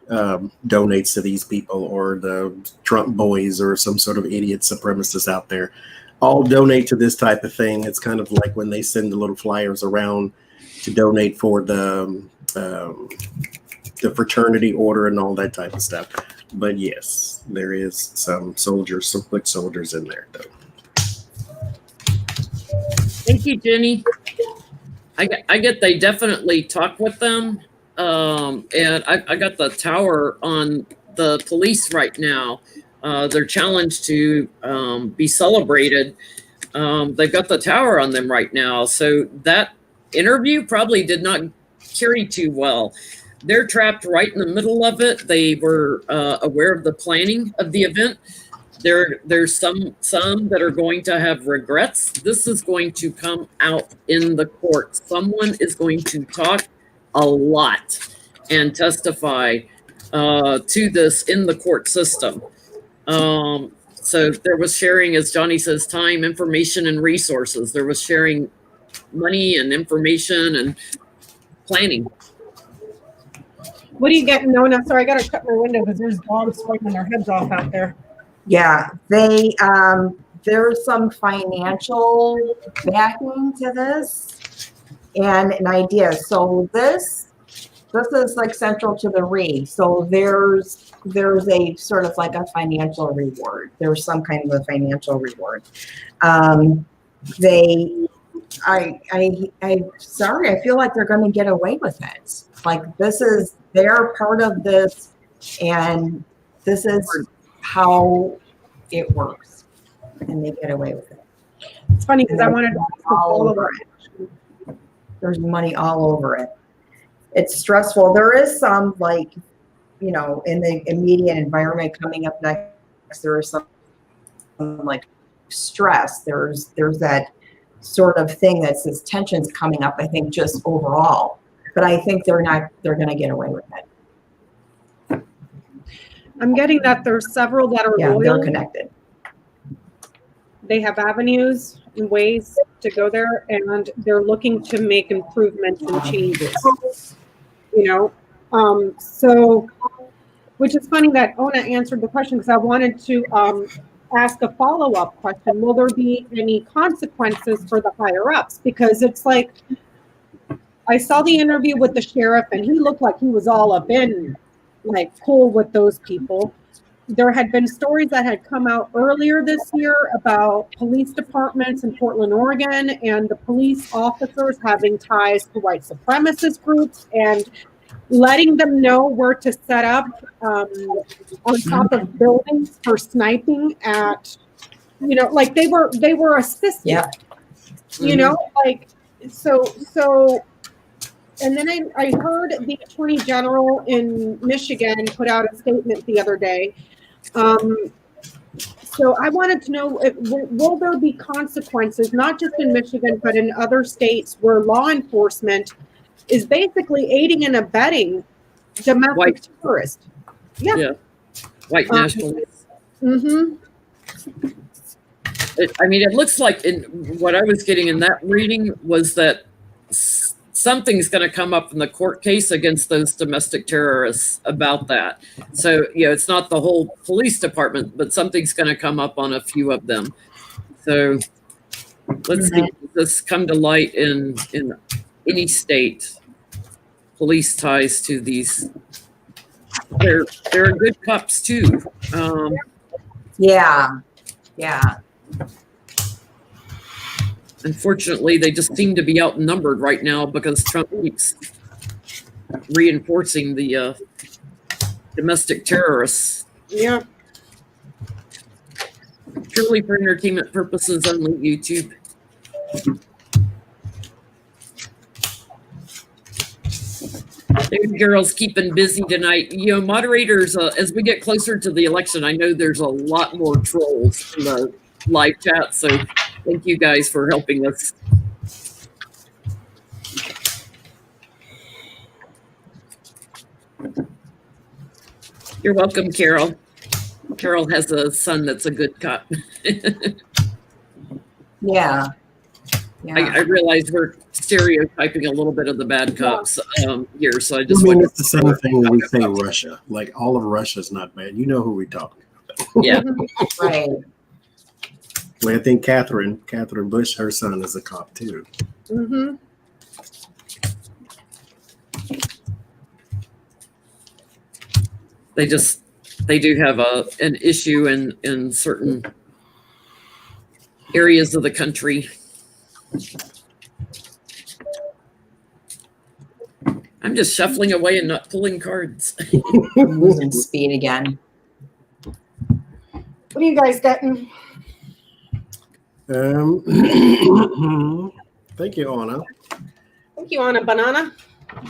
donates to these people, or the Trump boys, or some sort of idiot supremacists out there all donate to this type of thing. It's kind of like when they send the little flyers around to donate for the fraternity order and all that type of stuff. But yes, there is some foot soldiers in there, though. Thank you, Jenny. I get they definitely talk with them. And I got the tower on the police right now. They're challenged to be celebrated. They've got the tower on them right now. So that interview probably did not carry too well. they're trapped right in the middle of it. They were aware of the planning of the event. There's some that are going to have regrets. This is going to come out in the court. Someone is going to talk a lot and testify to this in the court system. So there was sharing, as Johnny says, time, information, and resources. There was sharing money and information and planning. What are you getting, Nona? Sorry, I got to cut my window because there's dogs swinging their heads off out there. Yeah, there's some financial backing to this and an idea. So this is like central to the read. So there's a sort of like a financial reward. There's some kind of a financial reward. I'm sorry, I feel like they're going to get away with it. Like they're part of this, and this is how it works, and they get away with it. It's funny because I wanted to all over it. There's money all over it. It's stressful. There is some, like, in the immediate environment coming up next, there is some like stress. There's that sort of thing that says tensions coming up, I think, just overall. But I think they're going to get away with it. I'm getting that there's several that are loyal. They're connected. They have avenues and ways to go there, and they're looking to make improvements and changes. So, which is funny that Ona answered the question, because I wanted to ask a follow-up question. Will there be any consequences for the higher-ups? Because it's like, I saw the interview with the sheriff, and he looked like he was all up in, like, cool with those people. There had been stories that had come out earlier this year about police departments in Portland, Oregon, and the police officers having ties to white supremacist groups and letting them know where to set up on top of buildings for sniping at, like they were assisting. Yeah. Like, so. And then I heard the Attorney General in Michigan put out a statement the other day. So I wanted to know, will there be consequences, not just in Michigan, but in other states where law enforcement is basically aiding and abetting domestic terrorists? Yeah. White nationalists. Mm-hmm. It looks like what I was getting in that reading was that something's going to come up in the court case against those domestic terrorists about that. So, it's not the whole police department, but something's going to come up on a few of them. So let's see if this come to light in any state. Police ties to these. They're good cops too. Yeah. Unfortunately, they just seem to be outnumbered right now because Trump keeps reinforcing the domestic terrorists. Yeah. Purely for entertainment purposes only, YouTube. David Girl's keeping busy tonight. Moderators, as we get closer to the election, I know there's a lot more trolls in the live chat, so thank you guys for helping us. You're welcome, Carol. Carol has a son that's a good cop. Yeah. I realize we're stereotyping a little bit of the bad cops here, so I just it's the same thing when we say Russia. Like, all of Russia's not bad. You know who we're talking about. Yeah. Right. Well, I think Catherine Bush, her son is a cop too. Mm-hmm. They do have an issue in certain areas of the country. I'm just shuffling away and not pulling cards. I'm losing speed again. What are you guys getting? Thank you, Anna. Thank you, Anna Banana.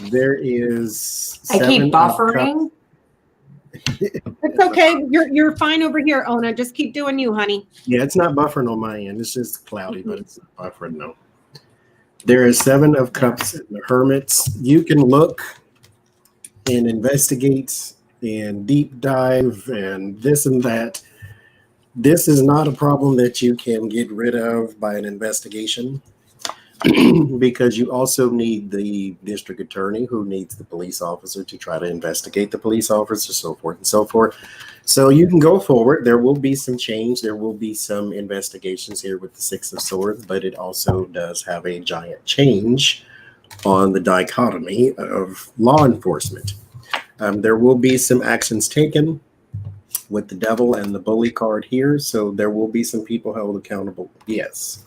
There is. I keep buffering. It's okay. You're fine over here, Ona. Just keep doing you, honey. Yeah, it's not buffering on my end. It's just cloudy, but it's not buffering, no. There is 7 of cups in the hermits. You can look and investigate and deep dive and this and that. This is not a problem that you can get rid of by an investigation because you also need the district attorney who needs the police officer to try to investigate the police officer, so forth and so forth. So you can go forward. There will be some change. There will be some investigations here with the 6 of Swords, but it also does have a giant change on the dichotomy of law enforcement. There will be some actions taken with the devil and the bully card here. So there will be some people held accountable. Yes.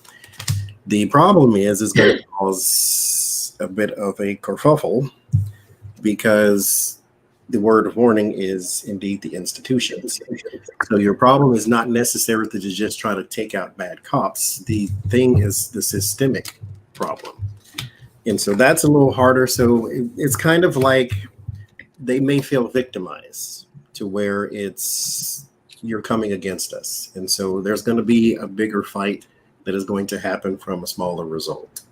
The problem is it's going to cause a bit of a kerfuffle because the word of warning is indeed the institutions. So your problem is not necessarily to just try to take out bad cops. The thing is the systemic problem. And so that's a little harder. So it's kind of like they may feel victimized to where you're coming against us. And so there's going to be a bigger fight that is going to happen from a smaller result.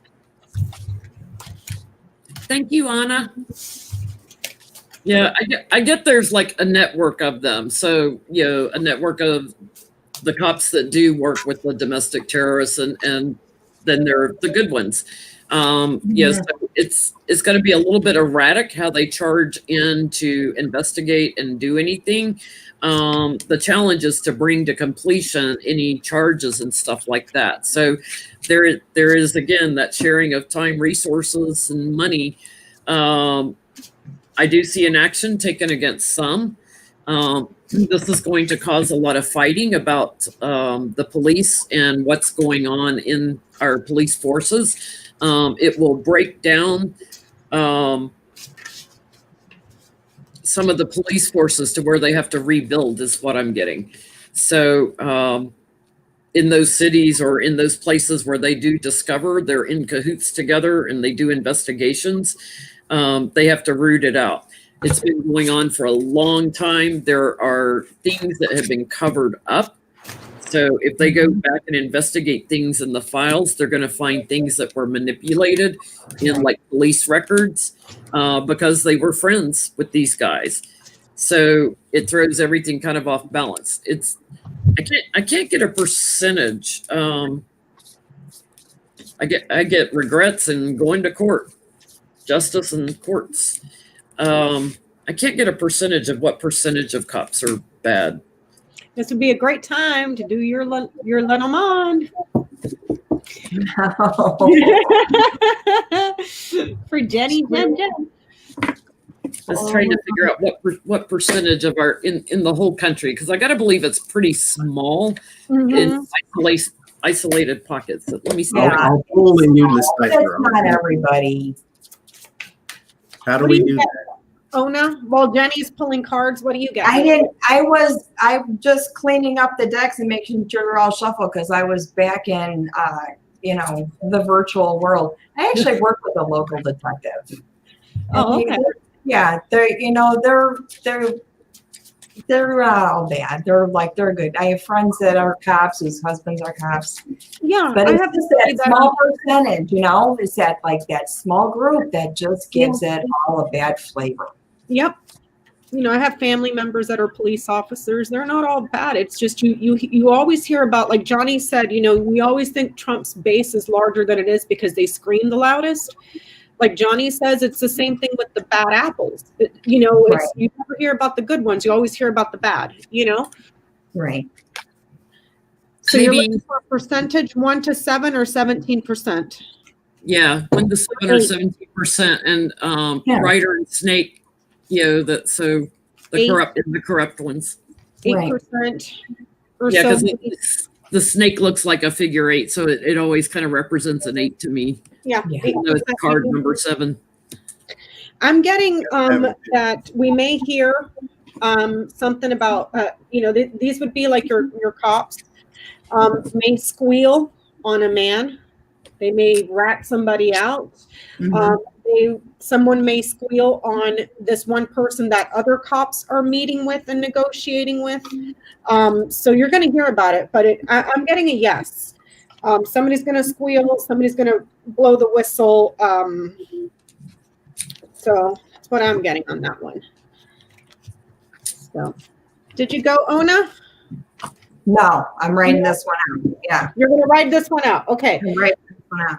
Thank you, Anna. Yeah, I get there's like a network of them. So, a network of the cops that do work with the domestic terrorists and then there are the good ones. So it's going to be a little bit erratic how they charge in to investigate and do anything. The challenge is to bring to completion any charges and stuff like that. So there is, again, that sharing of time, resources, and money. I do see an action taken against some. This is going to cause a lot of fighting about the police and what's going on in our police forces. It will break down some of the police forces to where they have to rebuild is what I'm getting. So in those cities or in those places where they do discover they're in cahoots together and they do investigations, they have to root it out. It's been going on for a long time. There are things that have been covered up. So if they go back and investigate things in the files, they're going to find things that were manipulated in like police records because they were friends with these guys. So it throws everything kind of off balance. I can't get a percentage. I get regrets and going to court, justice and courts. I can't get a percentage of what percentage of cops are bad. This would be a great time to do your Lenormand. For Jenny, Jenn. Just trying to figure out what percentage of our in the whole country, because I got to believe it's pretty small in isolated pockets. So let me see. I'll pull in you this It's not everybody. How do we do that? Ona, while Jenny's pulling cards, what do you get? I'm just cleaning up the decks and making sure they're all shuffled because I was back in, the virtual world. I actually work with a local detective. Oh, okay. Yeah, they're all bad. They're good. I have friends that are cops whose husbands are cops. Yeah, but it's just that small percentage, it's that small group that just gives it all a bad flavor. Yep. I have family members that are police officers. They're not all bad. It's just you always hear about, like Johnny said, we always think Trump's base is larger than it is because they scream the loudest. Like Johnny says, it's the same thing with the bad apples. Right. You never hear about the good ones. You always hear about the bad, Right. So you're looking for a percentage, 1 to 7 or 17%? Yeah, 1 to 7 or 17%. And Ryder and Snake, the corrupt ones. 8% or yeah, so. Because the snake looks like a figure 8, so it always kind of represents an 8 to me. Yeah. Even though it's card number 7. I'm getting that we may hear something about these would be like your cops may squeal on a man. They may rat somebody out. someone may squeal on this one person that other cops are meeting with and negotiating with. So you're going to hear about it, but I'm getting a yes. Somebody's going to squeal. Somebody's going to blow the whistle. So that's what I'm getting on that one. So, did you go, Ona? No, I'm writing this one out. Yeah. You're going to write this one out. Okay. I'm writing this one out.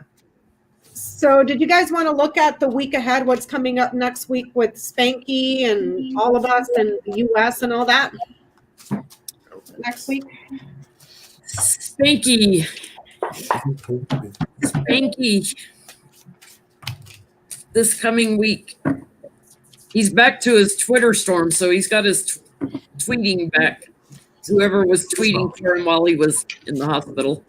So did you guys want to look at the week ahead, what's coming up next week with Spanky and all of us and the U.S. and all that? Next week? Spanky. Spanky. This coming week. He's back to his Twitter storm, so he's got his tweeting back. Whoever was tweeting for him while he was in the hospital.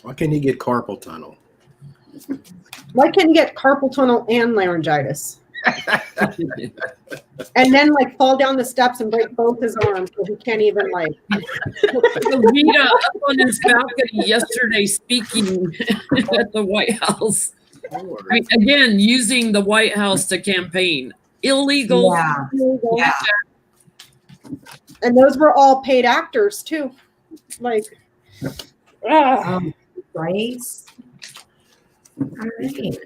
Why can't he get carpal tunnel? Why can't you get carpal tunnel and laryngitis? And then like fall down the steps and break both his arms so he can't even like. Rita up on his balcony yesterday speaking at the White House. Again, using the White House to campaign. Illegal. Yeah. Yeah. And those were all paid actors too. Like, Right. All right.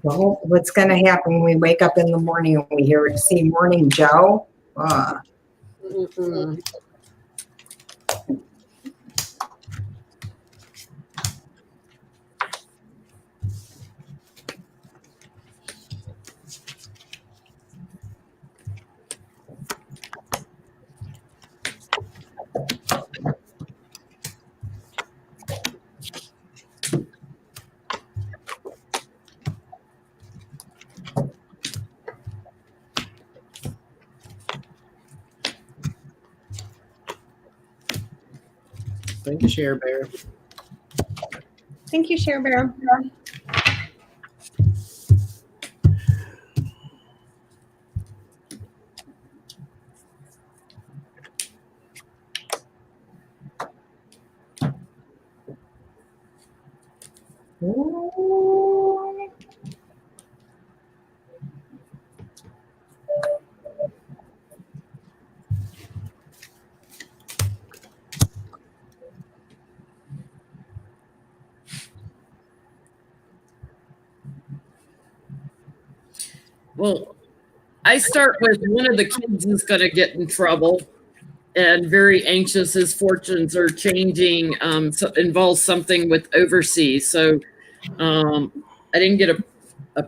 Well, what's going to happen when we wake up in the morning and we see Morning Joe? mm-mm. Thank you, Share Bear. Thank you, Share Bear. Ooh. Well, I start with one of the kids is going to get in trouble and very anxious. His fortunes are changing. So involves something with overseas. So I didn't get a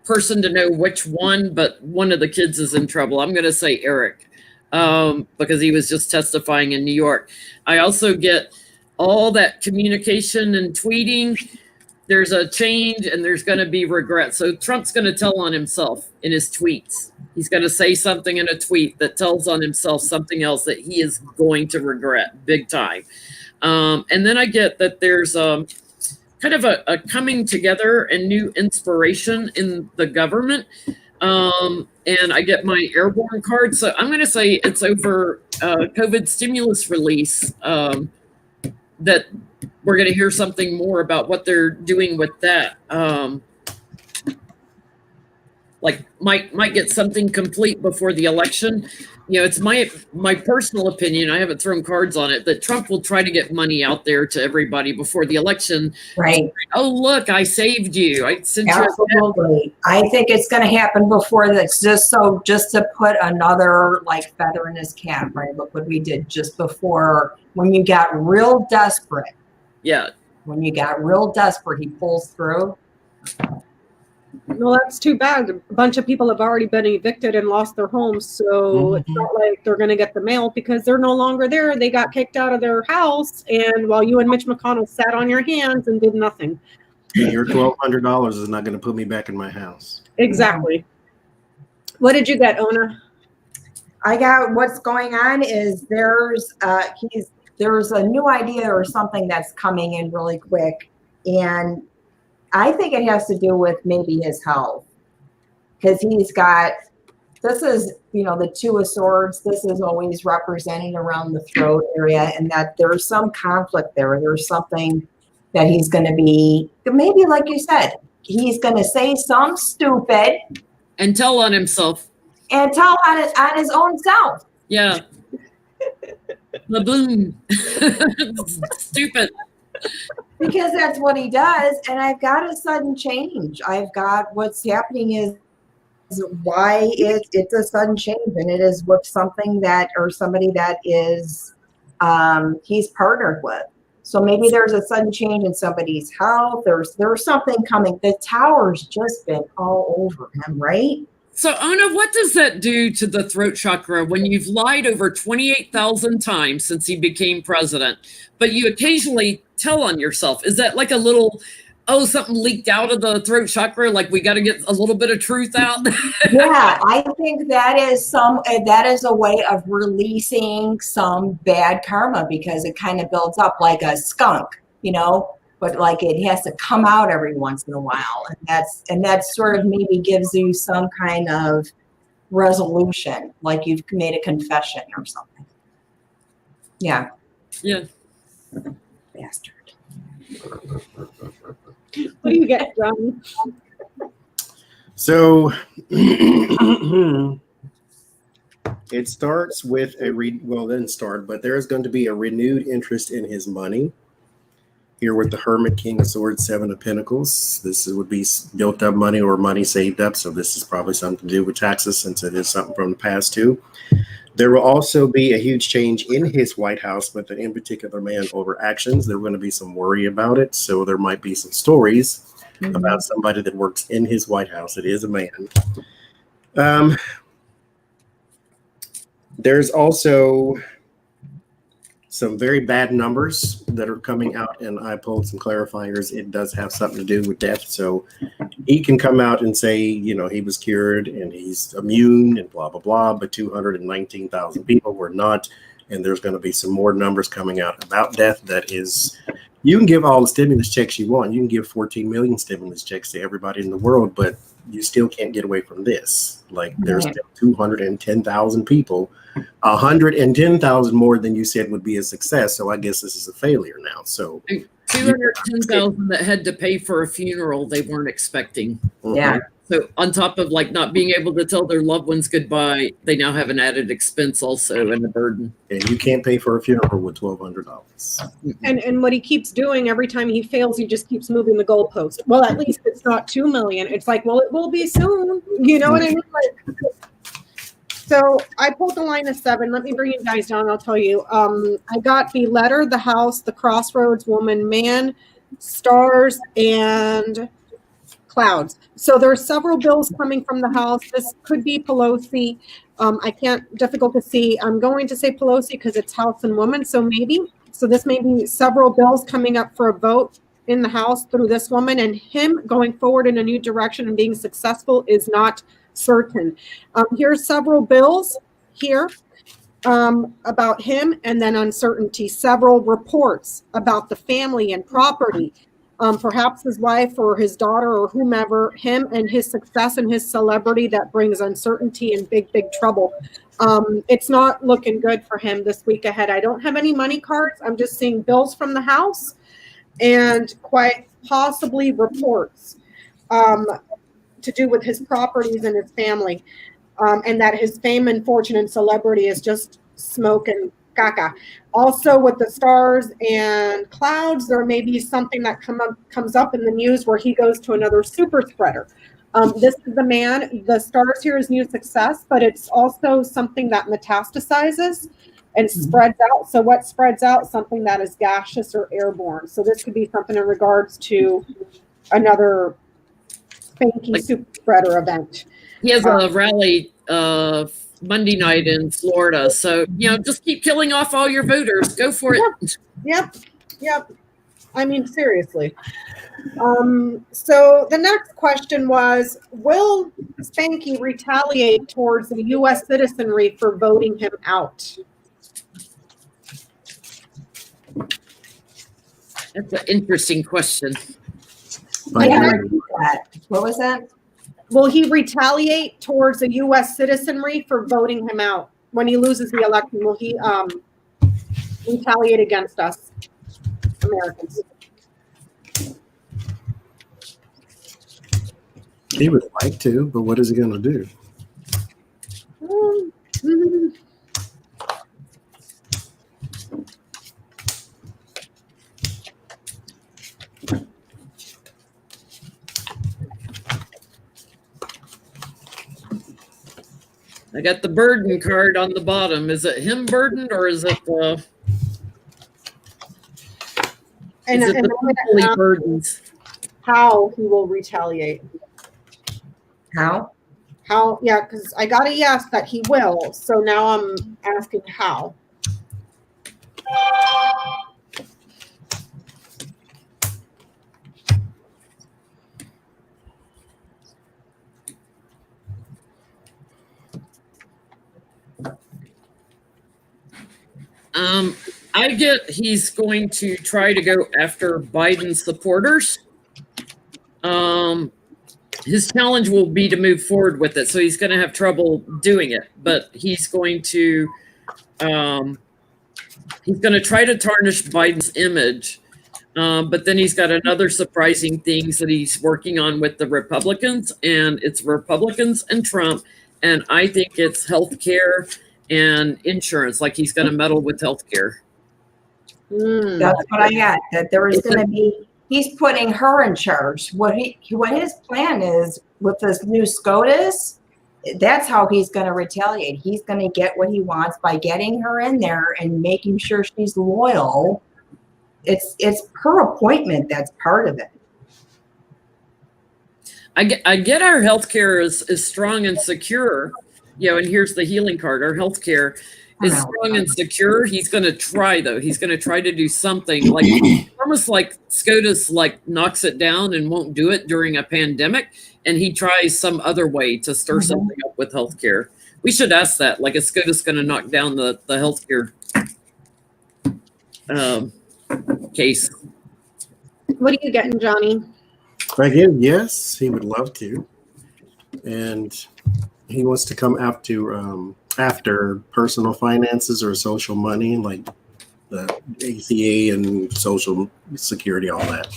person to know which one, but one of the kids is in trouble. I'm going to say Eric because he was just testifying in New York. I also get all that communication and tweeting. There's a change and there's going to be regret. So Trump's going to tell on himself in his tweets. He's going to say something in a tweet that tells on himself something else that he is going to regret big time. And then I get that there's kind of a coming together and new inspiration in the government. And I get my airborne card. So I'm going to say it's over COVID stimulus release that we're going to hear something more about what they're doing with that. Like might get something complete before the election. You know, it's my personal opinion. I haven't thrown cards on it, that Trump will try to get money out there to everybody before the election. Right. Oh, look, I saved you. I sent you. Absolutely. I think it's going to happen before this, just to put another like feather in his cap, right? Look what we did just before, when you got real desperate. Yeah. When you got real desperate, he pulls through. Well, that's too bad. A bunch of people have already been evicted and lost their homes. So it's not like they're going to get the mail because they're no longer there. They got kicked out of their house. And while you and Mitch McConnell sat on your hands and did nothing. Your $1,200 is not going to put me back in my house. Exactly. What did you get, Ona? I got, what's going on is there's a new idea or something that's coming in really quick. And I think it has to do with maybe his health, because this is, the Two of Swords. This is always representing around the throat area, and that there's some conflict there. There's something that he's going to be, maybe like you said, he's going to say something stupid And tell on himself. and tell on his own self. Yeah. Laboon. Stupid. Because that's what he does. And I've got a sudden change. I've got what's happening is why it's a sudden change. And it is with something that, or somebody that is, he's partnered with. So maybe there's a sudden change in somebody's health. There's something coming. The tower's just been all over him, right? So, Ona, what does that do to the throat chakra when you've lied over 28,000 times since he became president, but you occasionally tell on yourself? Is that like a little, something leaked out of the throat chakra? Like we got to get a little bit of truth out? Yeah, I think that is a way of releasing some bad karma, because it kind of builds up like a skunk, but like it has to come out every once in a while. And that's sort of maybe gives you some kind of resolution, like you've made a confession or something. Yeah. Yeah. Bastard. What do you get, John? So it starts with but there's going to be a renewed interest in his money. Here with the Hermit, King of Swords, Seven of Pentacles. This would be built up money or money saved up. So this is probably something to do with taxes, since it is something from the past too. There will also be a huge change in his White House, but in particular man over actions. There's going to be some worry about it. So there might be some stories about somebody that works in his White House. It is a man. There's also some very bad numbers that are coming out, and I pulled some clarifiers. It does have something to do with death. So he can come out and say, he was cured and he's immune and blah, blah, blah, but 219,000 people were not. And there's going to be some more numbers coming out about death. That is, you can give all the stimulus checks you want. You can give 14 million stimulus checks to everybody in the world, but you still can't get away from this. Like there's still 210,000 people, 110,000 more than you said would be a success. So I guess this is a failure now. So 210,000 that had to pay for a funeral they weren't expecting. Yeah. So on top of like not being able to tell their loved ones goodbye, they now have an added expense also and a burden. And you can't pay for a funeral with $1,200. And what he keeps doing every time he fails, he just keeps moving the goalpost. Well, at least it's not 2 million. It's like, well, it will be soon. You know what I mean? Like, so I pulled the line of 7. Let me bring you guys down. I'll tell you. I got the letter, the house, the crossroads, woman, man, stars, and clouds. So there are several bills coming from the House. This could be Pelosi. Difficult to see. I'm going to say Pelosi because it's House and woman. So maybe. So this may be several bills coming up for a vote in the House through this woman, and him going forward in a new direction and being successful is not certain. Here's several bills here about him, and then uncertainty. Several reports about the family and property. Perhaps his wife or his daughter or whomever, him and his success and his celebrity, that brings uncertainty and big, big trouble. It's not looking good for him this week ahead. I don't have any money cards. I'm just seeing bills from the House and quite possibly reports to do with his properties and his family, and that his fame and fortune and celebrity is just smoke and caca. Also with the stars and clouds, there may be something that comes up in the news where he goes to another super spreader. This is the man. The stars here is new success, but it's also something that metastasizes and spreads out. So what spreads out? Something that is gaseous or airborne. So this could be something in regards to another spanky super spreader event. He has a rally Monday night in Florida. So, just keep killing off all your voters. Go for it. Yep. I mean, seriously. So the next question was, will Spanky retaliate towards the U.S. citizenry for voting him out? That's an interesting question. Yeah, what was that? Will he retaliate towards the U.S. citizenry for voting him out when he loses the election? Will he retaliate against us, Americans? He would like to, but what is he going to do? I got the burden card on the bottom. Is it him burdened or is it the burdens? How he will retaliate. How? How? Yeah, because I got a yes that he will. So now I'm asking how. I get he's going to try to go after Biden supporters. His challenge will be to move forward with it, so he's going to have trouble doing it. But he's going to try to tarnish Biden's image. But then he's got another surprising things that he's working on with the Republicans, and it's Republicans and Trump, and I think it's healthcare and insurance. Like he's going to meddle with healthcare. That's what I got. That there is going to be. He's putting her in charge. What his plan is with this new SCOTUS, that's how he's going to retaliate. He's going to get what he wants by getting her in there and making sure she's loyal. It's her appointment that's part of it. I get our healthcare is strong and secure, and here's the healing card. Our healthcare is strong and secure. He's going to try, though. He's going to try to do something like almost like SCOTUS knocks it down and won't do it during a pandemic, and he tries some other way to stir something up with healthcare. We should ask that. Like, is SCOTUS going to knock down the healthcare case? What are you getting, Johnny? Again, yes, he would love to, and he wants to come after personal finances or social money, like the ACA and Social Security, all that.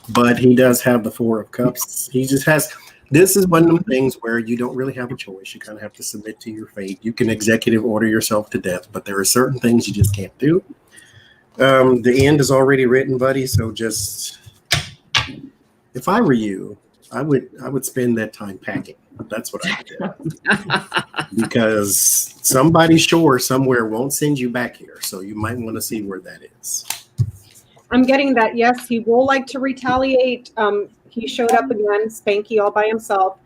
But he does have the Four of Cups. He just has. This is one of the things where you don't really have a choice. You kind of have to submit to your fate. You can executive order yourself to death, but there are certain things you just can't do. The end is already written, buddy. So just, if I were you, I would spend that time packing. That's what I would do. Because somebody sure somewhere won't send you back here. So you might want to see where that is. I'm getting that, yes, he will like to retaliate. He showed up again, Spanky all by himself.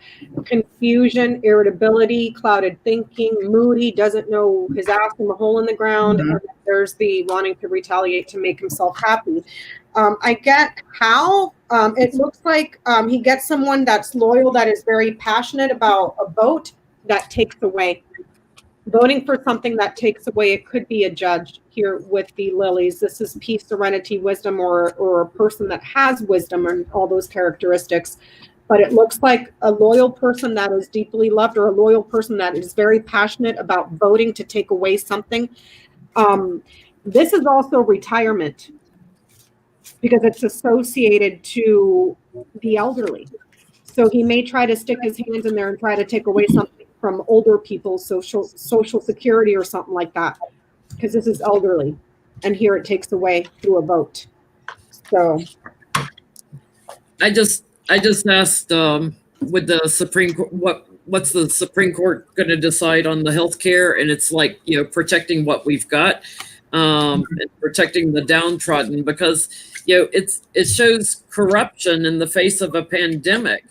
Confusion, irritability, clouded thinking, moody, doesn't know his ass from a hole in the ground. And there's the wanting to retaliate to make himself happy. I get how. It looks like he gets someone that's loyal, that is very passionate about a vote that takes away. Voting for something that takes away. It could be a judge here with the lilies. This is peace, serenity, wisdom, or a person that has wisdom and all those characteristics. But it looks like a loyal person that is deeply loved, or a loyal person that is very passionate about voting to take away something. This is also retirement, because it's associated to the elderly. So he may try to stick his hands in there and try to take away something from older people's social security or something like that, because this is elderly, and here it takes away through a vote. So I just asked with the Supreme Court, what's the Supreme Court going to decide on the health care, and it's like, protecting what we've got, and protecting the downtrodden, because it shows corruption in the face of a pandemic.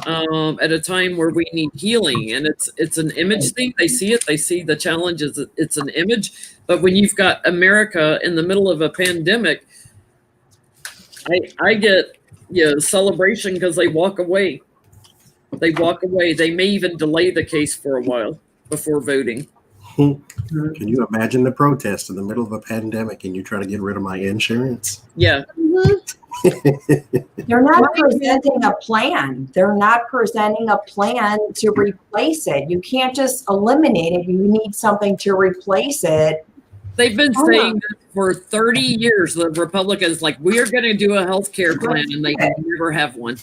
At a time where we need healing, and it's an image thing. They see it, they see the challenges. It's an image, but when you've got America in the middle of a pandemic, I get celebration, because they walk away. They walk away. They may even delay the case for a while before voting. Can you imagine the protest in the middle of a pandemic and you try to get rid of my insurance? Yeah. They're not presenting a plan. They're not presenting a plan to replace it. You can't just eliminate it. You need something to replace it. They've been saying that for 30 years. The Republicans, like, we are going to do a health care plan, and they never have one.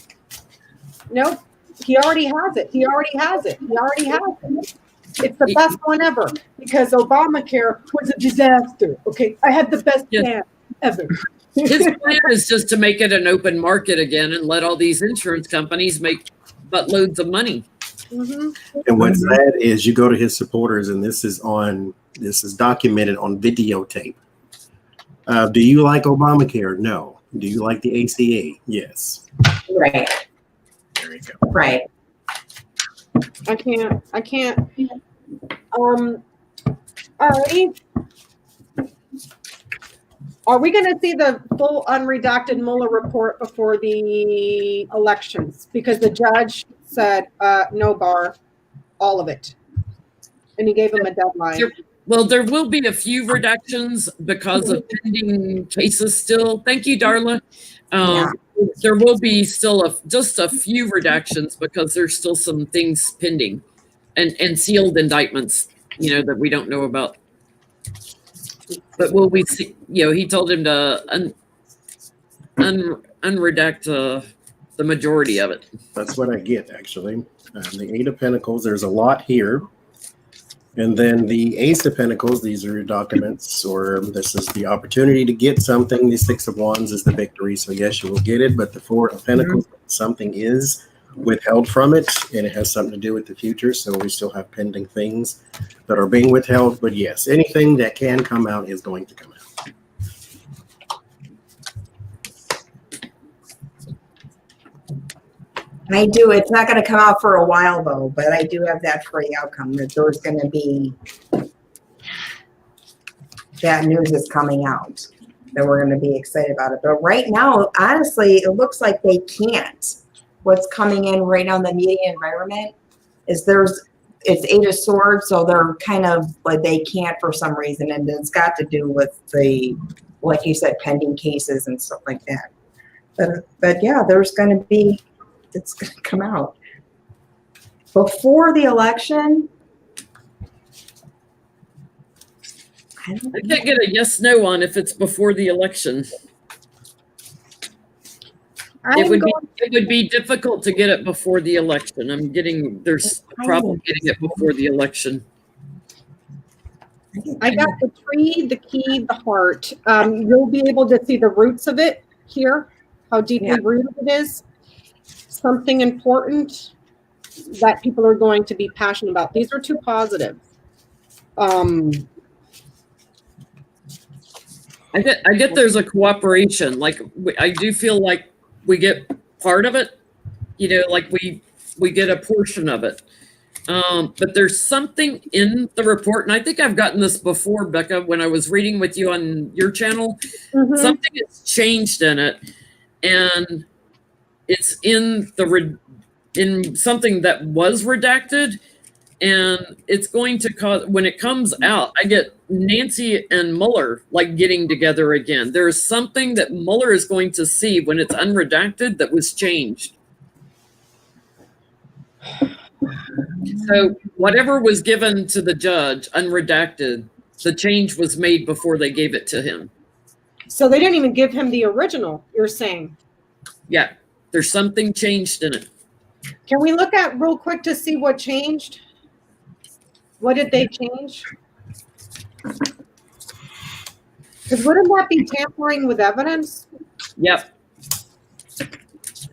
Nope. He already has it. He already has it. He already has it. It's the best one ever because Obamacare was a disaster. Okay. I had the best plan ever. His plan is just to make it an open market again and let all these insurance companies make buttloads of money. Mm-hmm. And what's sad is you go to his supporters, and this is documented on videotape. Do you like Obamacare? No. Do you like the ACA? Yes. Right. There you go. Right. I can't. Alrighty. Are we going to see the full unredacted Mueller report before the elections? Because the judge said no bar, all of it. And he gave him a deadline. Well, there will be a few reductions because of pending cases still. Thank you, Darla. There will be still just a few redactions because there's still some things pending and sealed indictments, that we don't know about. But will we see, he told him to unredact the majority of it. That's what I get, actually. The Eight of Pentacles, there's a lot here. And then the Ace of Pentacles, these are your documents, or this is the opportunity to get something. The Six of Wands is the victory, so yes, you will get it. But the Four of Pentacles, something is withheld from it, and it has something to do with the future. So we still have pending things that are being withheld. But yes, anything that can come out is going to come out. I do. It's not going to come out for a while, though, but I do have that for the outcome that there's going to be that news is coming out that we're going to be excited about it. But right now, honestly, it looks like they can't. What's coming in right now in the media environment is it's Eight of Swords, so they're kind of like they can't for some reason, and it's got to do with the, like you said, pending cases and stuff like that. But yeah, there's going to be. It's going to come out before the election. I can't get a yes, no on if it's before the election. It would be difficult to get it before the election. There's a problem getting it before the election. I got the tree, the key, the heart. You'll be able to see the roots of it here, how deeply rooted it is. Something important that people are going to be passionate about. These are two positive. I get there's a cooperation. Like I do feel like we get part of it, like we get a portion of it. But there's something in the report, and I think I've gotten this before, Becca, when I was reading with you on your channel. Something has changed in it, and it's in something that was redacted, and it's going to cause, when it comes out, I get Nancy and Mueller like getting together again. There's something that Mueller is going to see when it's unredacted that was changed. So whatever was given to the judge unredacted, the change was made before they gave it to him. So they didn't even give him the original, you're saying? Yeah. There's something changed in it. Can we look at real quick to see what changed? What did they change? Because wouldn't that be tampering with evidence? Yep.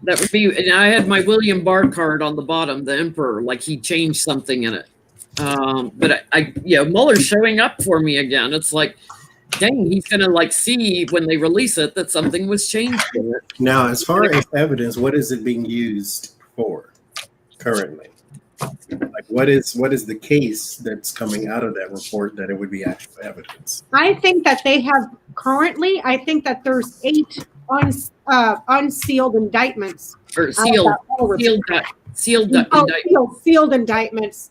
That would be, and I had my William Barr card on the bottom, the Emperor, like he changed something in it. But Mueller's showing up for me again. It's like, dang, he's going to see when they release it that something was changed in it. Now, as far as evidence, what is it being used for currently? Like, what is the case that's coming out of that report that it would be actual evidence? I think that they have currently, there's 8 unsealed indictments. Or sealed indictments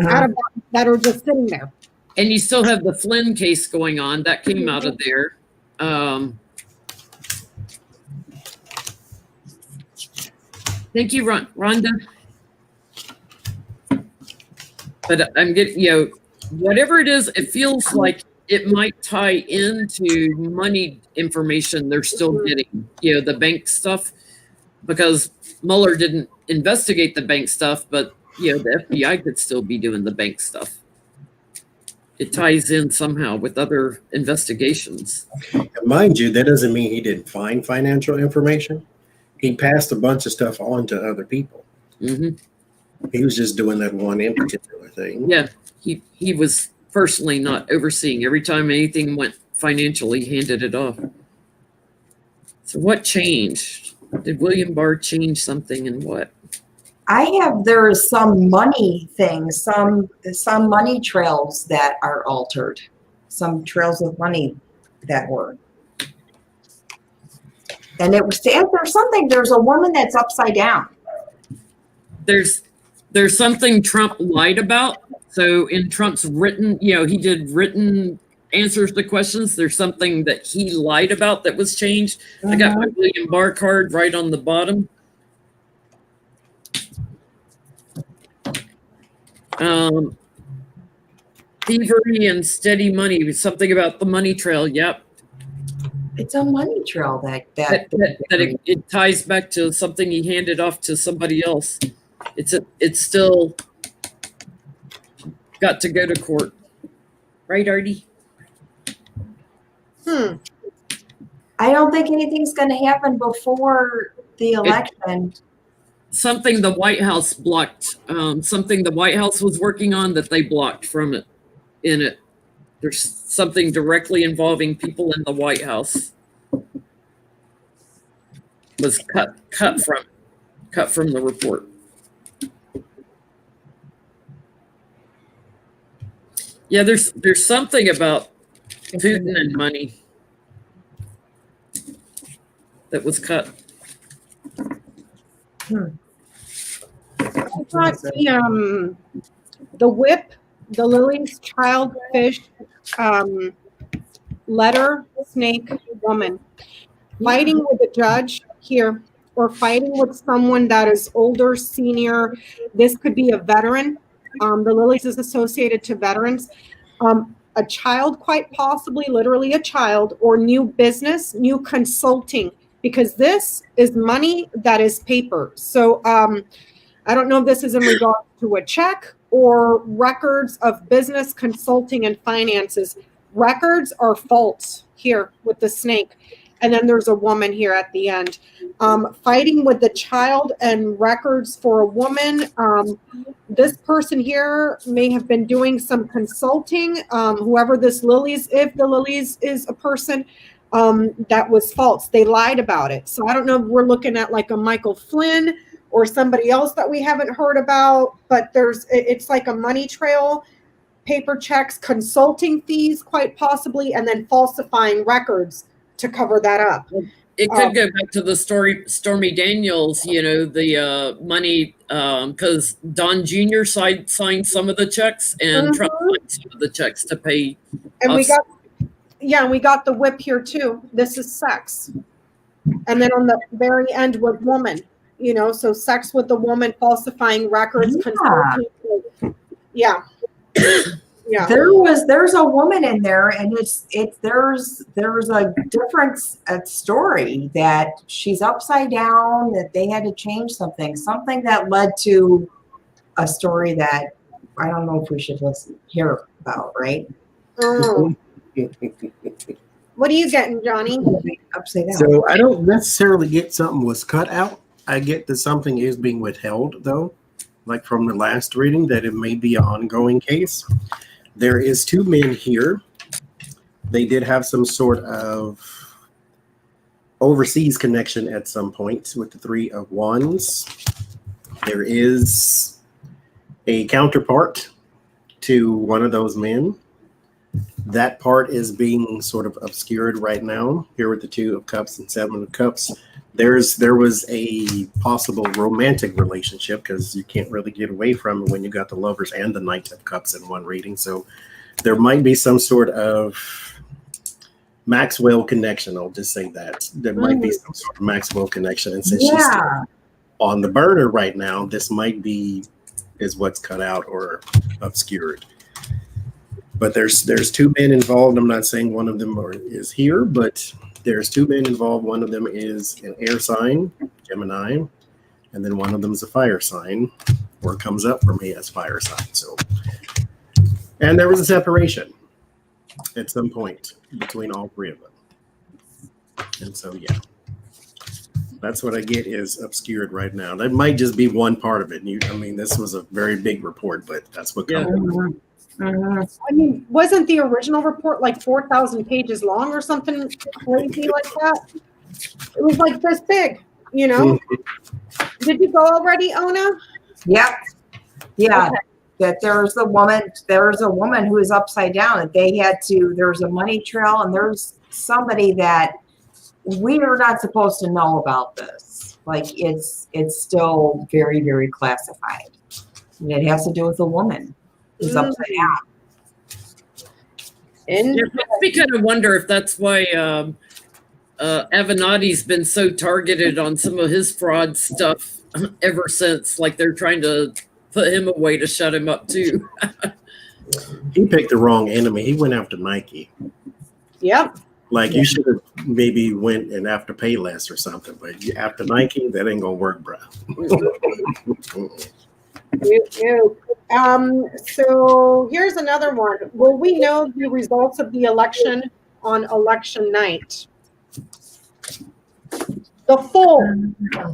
out of that are just sitting there. And you still have the Flynn case going on that came out of there. Thank you, Rhonda. But I'm getting, whatever it is, it feels like it might tie into money information they're still getting, the bank stuff, because Mueller didn't investigate the bank stuff, but, the FBI could still be doing the bank stuff. It ties in somehow with other investigations. And mind you, that doesn't mean he didn't find financial information. He passed a bunch of stuff on to other people. Mm-hmm. He was just doing that one in particular thing. Yeah, he was personally not overseeing. Every time anything went financially, he handed it off. So what changed? Did William Barr change something, and what? There is some money things, some money trails that are altered, some trails of money that were. And there's a woman that's upside down. There's something Trump lied about. So in Trump's written, he did written answers to questions. There's something that he lied about that was changed. I got my William Barr card right on the bottom. Thievery and steady money. Something about the money trail. Yep. It's a money trail that it ties back to something he handed off to somebody else. It's still got to go to court. Right, Artie? I don't think anything's going to happen before the election. Something the White House blocked, something the White House was working on that they blocked from it. In it, there's something directly involving people in the White House. Was cut from the report. Yeah, there's something about Putin and money that was cut. I thought the whip, the Lily's childfish letter snake woman fighting with a judge here, or fighting with someone that is older, senior. This could be a veteran. The Lilies is associated to veterans. A child, quite possibly, literally a child, or new business, new consulting, because this is money that is paper. So I don't know if this is in regard to a check or records of business consulting and finances. Records are false here with the snake. And then there's a woman here at the end. Fighting with the child and records for a woman. This person here may have been doing some consulting. Whoever this Lily's, if the Lily's is a person, that was false. They lied about it. So I don't know if we're looking at like a Michael Flynn or somebody else that we haven't heard about, but it's like a money trail, paper checks, consulting fees, quite possibly, and then falsifying records to cover that up. It could go back to the Stormy Daniels, the money, because Don Jr. signed some of the checks, and Trump signed some of the checks to pay. And we got the whip here too. This is sex. And then on the very end with woman, so sex with the woman, falsifying records, consulting. Yeah. Yeah. There's a woman in there, and there's a different story that she's upside down, that they had to change something that led to a story that I don't know if we should hear about, right? Oh. What are you getting, Johnny? Upside down. So I don't necessarily get something was cut out. I get that something is being withheld, though, like from the last reading, that it may be an ongoing case. There is two men here. They did have some sort of overseas connection at some point with the Three of Wands. There is a counterpart to one of those men. That part is being sort of obscured right now. Here with the Two of Cups and Seven of Cups. There was a possible romantic relationship, because you can't really get away from it when you got the Lovers and the Knight of Cups in one reading. So there might be some sort of Maxwell connection. I'll just say that. There might be some sort of Maxwell connection. And since On the burner right now, this might be is what's cut out or obscured. But there's two men involved. I'm not saying one of them is here, but there's two men involved. One of them is an air sign, Gemini, and then one of them is a fire sign, or comes up for me as fire sign. So, and there was a separation at some point between all three of them. And so, yeah, that's what I get is obscured right now. That might just be one part of it. I mean, this was a very big report, but that's what comes. I mean, wasn't the original report like 4,000 pages long or something crazy like that? It was like this big, you know? Did you go already, Ona? Yep. Yeah. Okay. That there's a woman who is upside down. That they had to, there's a money trail, and there's somebody that we are not supposed to know about this. Like it's still very, very classified. And it has to do with a woman who's upside down. And It makes me kind of wonder if that's why Avenatti's been so targeted on some of his fraud stuff ever since. Like they're trying to put him away to shut him up too. He picked the wrong enemy. He went after Nike. yep. Like you should have maybe went and after Payless or something, but after Nike, that ain't gonna work, bro. So here's another one. Will we know the results of the election on election night? The full,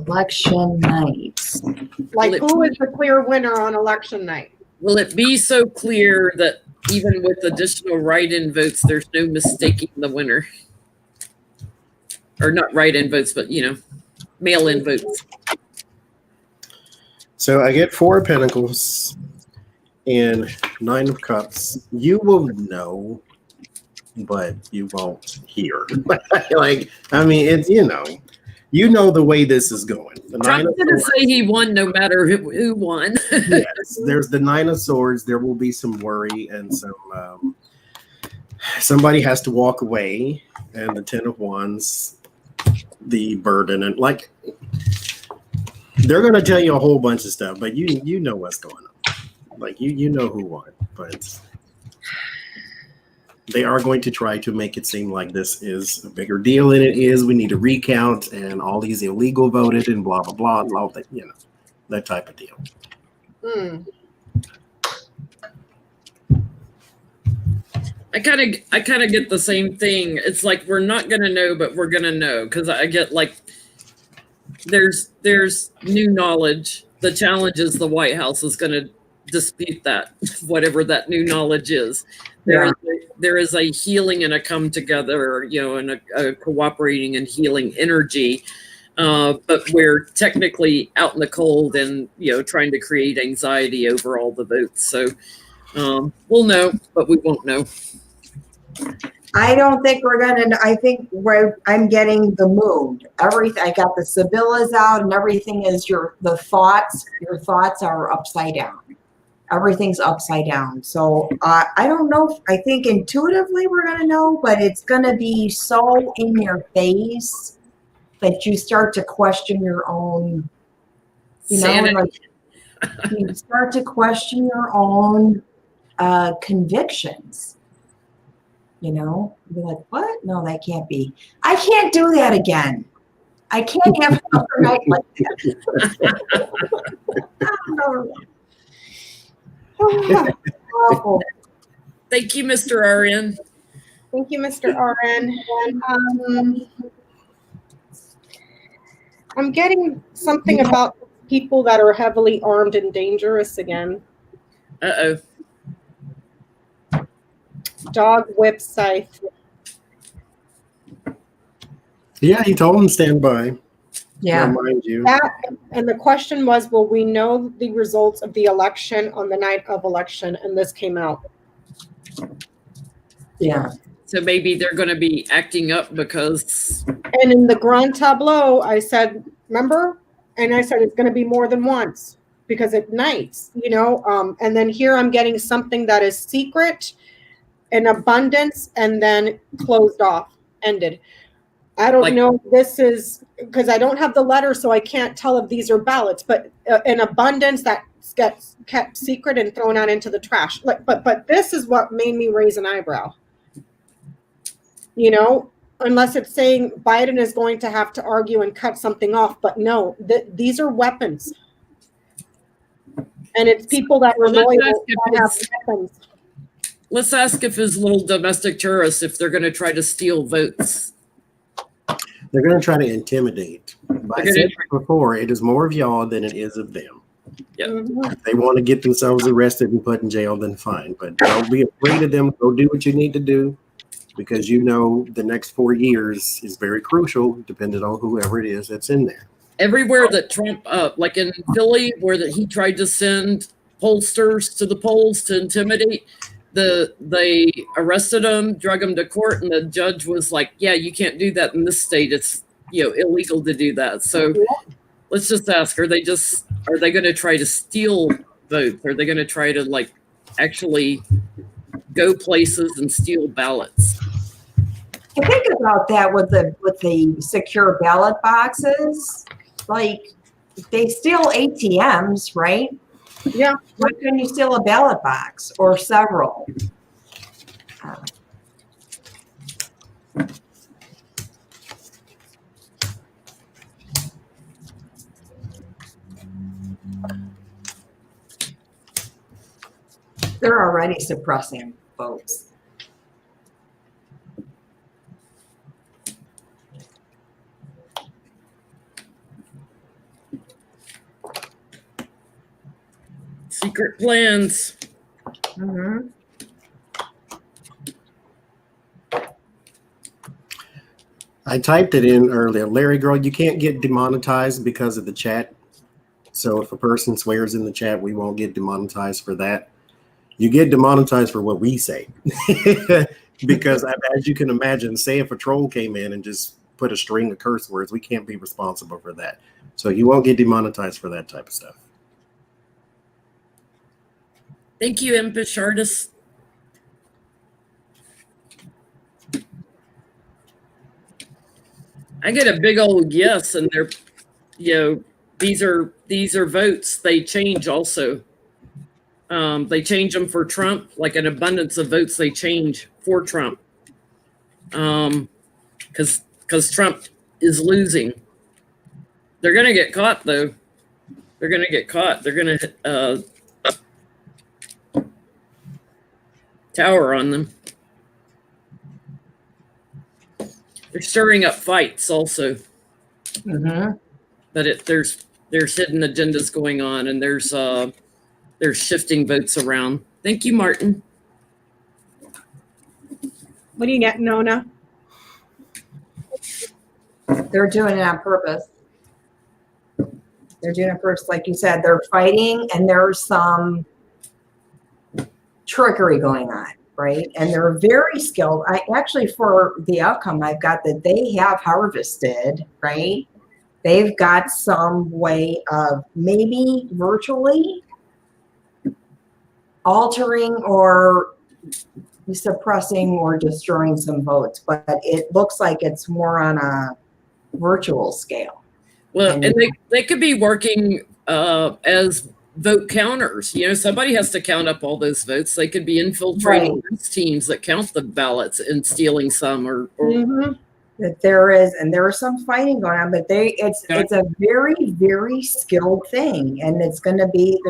Election night. like who is the clear winner on election night? Will it be so clear that even with additional write-in votes, there's no mistaking the winner? Or not write-in votes, but, mail-in votes. So I get 4 of Pentacles and 9 of Cups. You will know, but you won't hear. Like, I mean, it's, you know the way this is going. The Trump's going to say he won no matter who won. Yes, there's the 9 of Swords. There will be some worry and some, somebody has to walk away, and the 10 of Wands, the burden, and like, they're going to tell you a whole bunch of stuff, but you know what's going on. Like, you know who won, but they are going to try to make it seem like this is a bigger deal than it is. We need to recount, and all these illegal voted, and blah, blah, blah, and all that, that type of deal. I kind of get the same thing. It's like we're not going to know, but we're going to know, because I get like there's new knowledge. The challenge is the White House is going to dispute that, whatever that new knowledge is. There is a healing and a come together, and a cooperating and healing energy. But we're technically out in the cold and, trying to create anxiety over all the votes. So we'll know, but we won't know. I don't think we're gonna. I think I'm getting the mood. Everything. I got the Sibylla's out, and everything is your thoughts. Your thoughts are upside down. Everything's upside down. So I don't know. I think intuitively we're gonna know, but it's gonna be so in your face that you start to question your own. Like you start to question your own convictions. You're like, what? No, that can't be. I can't do that again. I can't have another night like that. Awful. Thank you, Mr. RN. Thank you, Mr. RN. I'm getting something about people that are heavily armed and dangerous again. Uh-oh. Dog whip scythe. Yeah, he told him stand by. Yeah. Remind you. And the question was, will we know the results of the election on the night of election? And this came out. Yeah. So maybe they're going to be acting up because. And in the grand tableau, I said, remember? And I said, it's going to be more than once because at nights, and then here I'm getting something that is secret, in abundance, and then closed off, ended. I don't Like- know if this is, because I don't have the letter, so I can't tell if these are ballots, but an abundance that gets kept secret and thrown out into the trash. Like, but this is what made me raise an eyebrow. You know, unless it's saying Biden is going to have to argue and cut something off, but no, these are weapons. And it's people that are Well, let's loyal ask if that have it's- weapons. Let's ask if his little domestic terrorists, if they're going to try to steal votes. They're going to try to intimidate. I They're said gonna- it before, it is more of y'all than it is of them. Yeah. Mhm. If they want to get themselves arrested and put in jail, then fine. But don't be afraid of them. Go do what you need to do, because you know the next 4 years is very crucial, depending on whoever it is that's in there. Everywhere that Trump, like in Philly, where that he tried to send pollsters to the polls to intimidate, they arrested him, drug him to court, and the judge was like, "Yeah, you can't do that in this state. It's illegal to do that." So let's just ask: are they going to try to steal votes? Are they going to try to like actually go places and steal ballots? I think about that with the secure ballot boxes. Like, they steal ATMs, right? Yeah. Why couldn't you steal a ballot box or several? They're already suppressing votes. Secret plans. Mm-hmm. I typed it in earlier. Larry girl, you can't get demonetized because of the chat. So if a person swears in the chat, we won't get demonetized for that. You get demonetized for what we say. Because as you can imagine, say if a troll came in and just put a string of curse words, we can't be responsible for that. So you won't get demonetized for that type of stuff. Thank you, Impish Artist. I get a big old yes, and they're, these are votes. They change also. They change them for Trump, like an abundance of votes. They change for Trump, because Trump is losing. They're gonna get caught, though. They're gonna get caught. They're gonna tower on them. They're stirring up fights also. Mm-hmm. But there's hidden agendas going on, and there's shifting votes around. Thank you, Martin. What are you getting, Nona? They're doing it on purpose. They're doing it on purpose. Like you said, they're fighting, and there's some trickery going on, right? And they're very skilled. I actually, for the outcome, I've got that they have harvested, right? They've got some way of maybe virtually altering or suppressing or destroying some votes, but it looks like it's more on a virtual scale. Well, and they could be working as vote counters. Somebody has to count up all those votes. They could be infiltrating those teams that count the ballots and stealing some, or Mm-hmm. That there is, and there is some fighting going on, but it's a very, very skilled thing, and it's going to be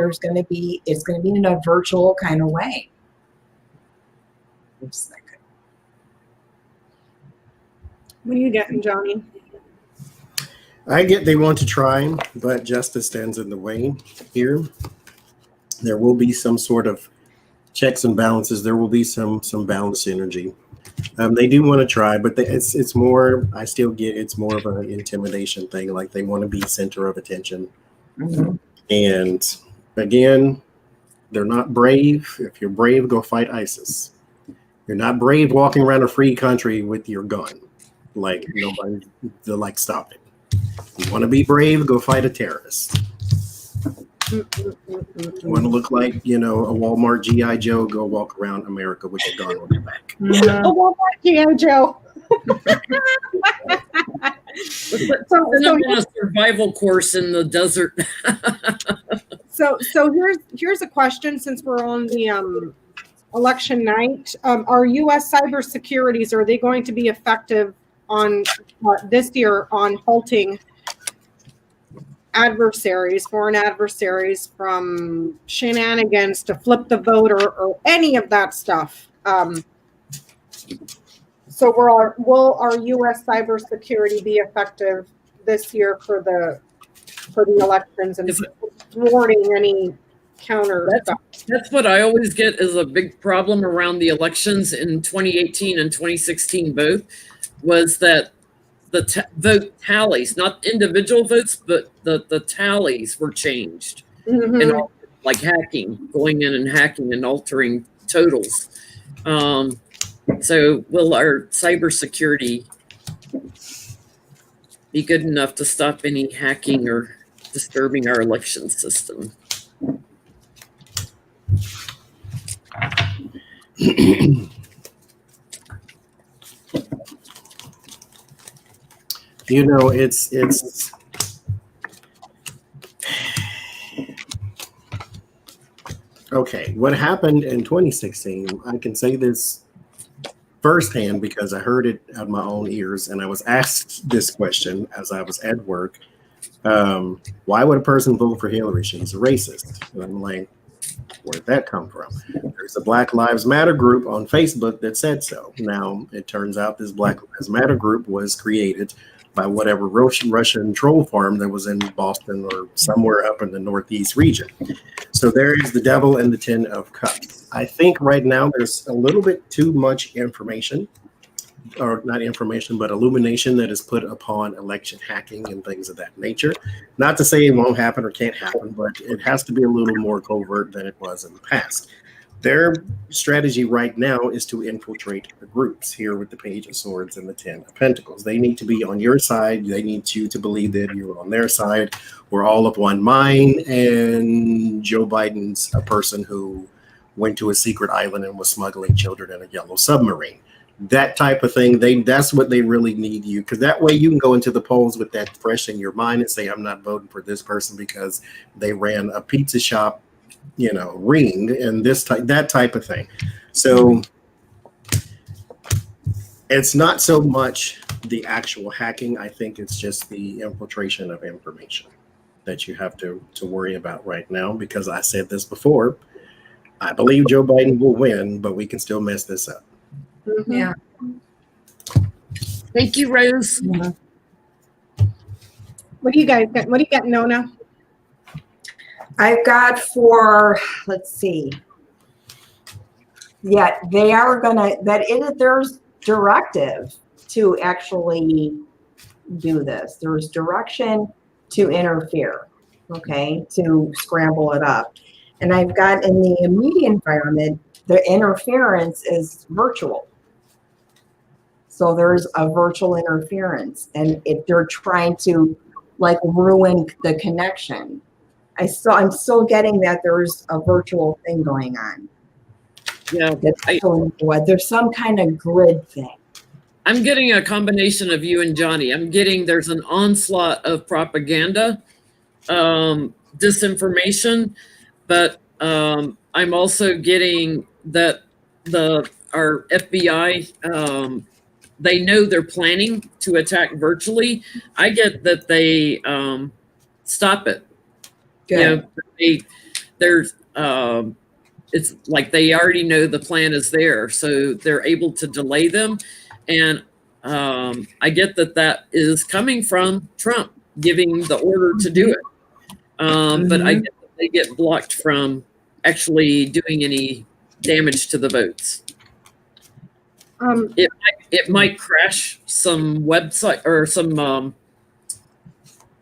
in a virtual kind of way. Just a second. What are you getting, Johnny? I get they want to try, but justice stands in the way here. There will be some sort of checks and balances. There will be some balanced energy. They do want to try, but it's more, I still get it's more of an intimidation thing. Like they want to be center of attention. Mm-hmm. And again, they're not brave. If you're brave, go fight ISIS. You're not brave walking around a free country with your gun. Like nobody, they're like, stop it. You want to be brave, go fight a terrorist. You want to look like, a Walmart G.I. Joe, go walk around America with a gun on your back. Oh, G.I. Joe. Send them on a survival course in the desert. So here's a question, since we're on the election night. Are U.S. cybersecurities, are they going to be effective on this year on halting adversaries, foreign adversaries, from shenanigans to flip the vote or any of that stuff? So will our U.S. cybersecurity be effective this year for the elections and thwarting any counter stuff? That's what I always get is a big problem around the elections in 2018 and 2016 both, was that the vote tallies, not individual votes, but the tallies were changed. Mm-hmm. And all, like hacking, going in and hacking and altering totals. So will our cybersecurity be good enough to stop any hacking or disturbing our election system? You know, it's okay. What happened in 2016, I can say this firsthand because I heard it out of my own ears, and I was asked this question as I was at work. Why would a person vote for Hillary? She's a racist. And I'm like, where'd that come from? There's a Black Lives Matter group on Facebook that said so. Now, it turns out this Black Lives Matter group was created by whatever Russian troll farm that was in Boston or somewhere up in the Northeast region. So there is the devil in the tin of cups. I think right now there's a little bit too much information, or not information, but illumination that is put upon election hacking and things of that nature. Not to say it won't happen or can't happen, but it has to be a little more covert than it was in the past. Their strategy right now is to infiltrate the groups here with the Page of Swords and the Ten of Pentacles. They need to be on your side. They need you to believe that you're on their side. We're all of one mind, and Joe Biden's a person who went to a secret island and was smuggling children in a yellow submarine. That type of thing, that's what they really need you, because that way you can go into the polls with that fresh in your mind and say, I'm not voting for this person because they ran a pizza shop, you know, ring and that type of thing. So it's not so much the actual hacking. I think it's just the infiltration of information that you have to worry about right now, because I said this before. I believe Joe Biden will win, but we can still mess this up. Mm-hmm. Yeah. Thank you, Rose. Yeah. What do you guys got? What do you got, Nona? I've got for, let's see. Yeah, they are gonna, there's directive to actually do this. There's direction to interfere, okay, to scramble it up. And I've got in the immediate environment, the interference is virtual. So there's a virtual interference, and if they're trying to like ruin the connection. I'm still getting that there's a virtual thing going on. Yeah, There's some kind of grid thing. I'm getting a combination of you and Johnny. I'm getting there's an onslaught of propaganda, disinformation, but I'm also getting that our FBI, they know they're planning to attack virtually. I get that they stop it. Good. You know, it's like they already know the plan is there, so they're able to delay them. And I get that is coming from Trump giving the order to do it. But I get that they get blocked from actually doing any damage to the votes. It might crash some website or some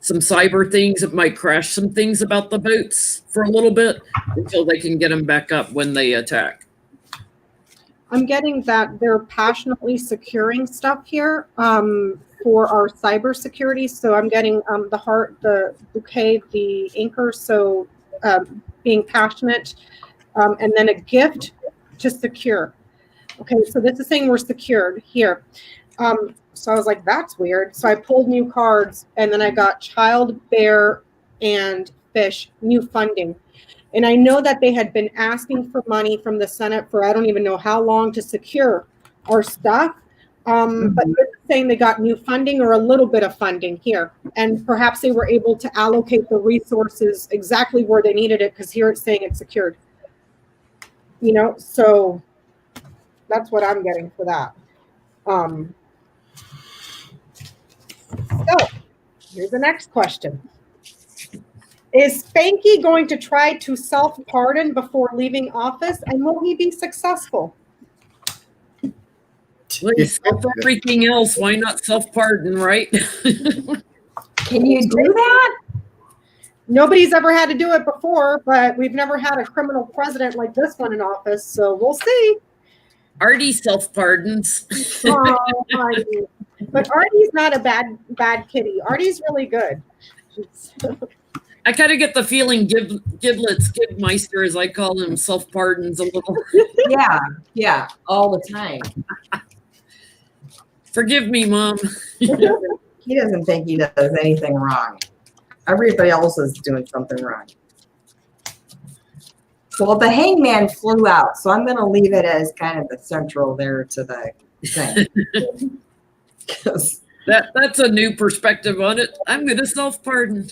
cyber things. It might crash some things about the votes for a little bit until they can get them back up when they attack. I'm getting that they're passionately securing stuff here for our cybersecurity. So I'm getting the heart, the bouquet, the anchor. So being passionate, and then a gift to secure. Okay, so this is saying we're secured here. So I was like, that's weird. So I pulled new cards, and then I got child, bear, and fish, new funding. And I know that they had been asking for money from the Senate for I don't even know how long to secure our stuff. But they're saying they got new funding or a little bit of funding here. And perhaps they were able to allocate the resources exactly where they needed it, because here it's saying it's secured. You know, so that's what I'm getting for that. So here's the next question. Is Spanky going to try to self-pardon before leaving office, and will he be successful? Well, he's for everything else. Why not self-pardon, right? Can you do that? Nobody's ever had to do it before, but we've never had a criminal president like this one in office, so we'll see. Artie self-pardons. Oh, Artie. But Artie's not a bad kitty. Artie's really good. I kind of get the feeling Giblets, Gibmeister, as I call him, self-pardons a little. Yeah, all the time. Forgive me, Mom. He doesn't think he does anything wrong. Everybody else is doing something wrong. Well, the hangman flew out, so I'm going to leave it as kind of the central there to the thing. That's a new perspective on it. I'm going to self-pardon.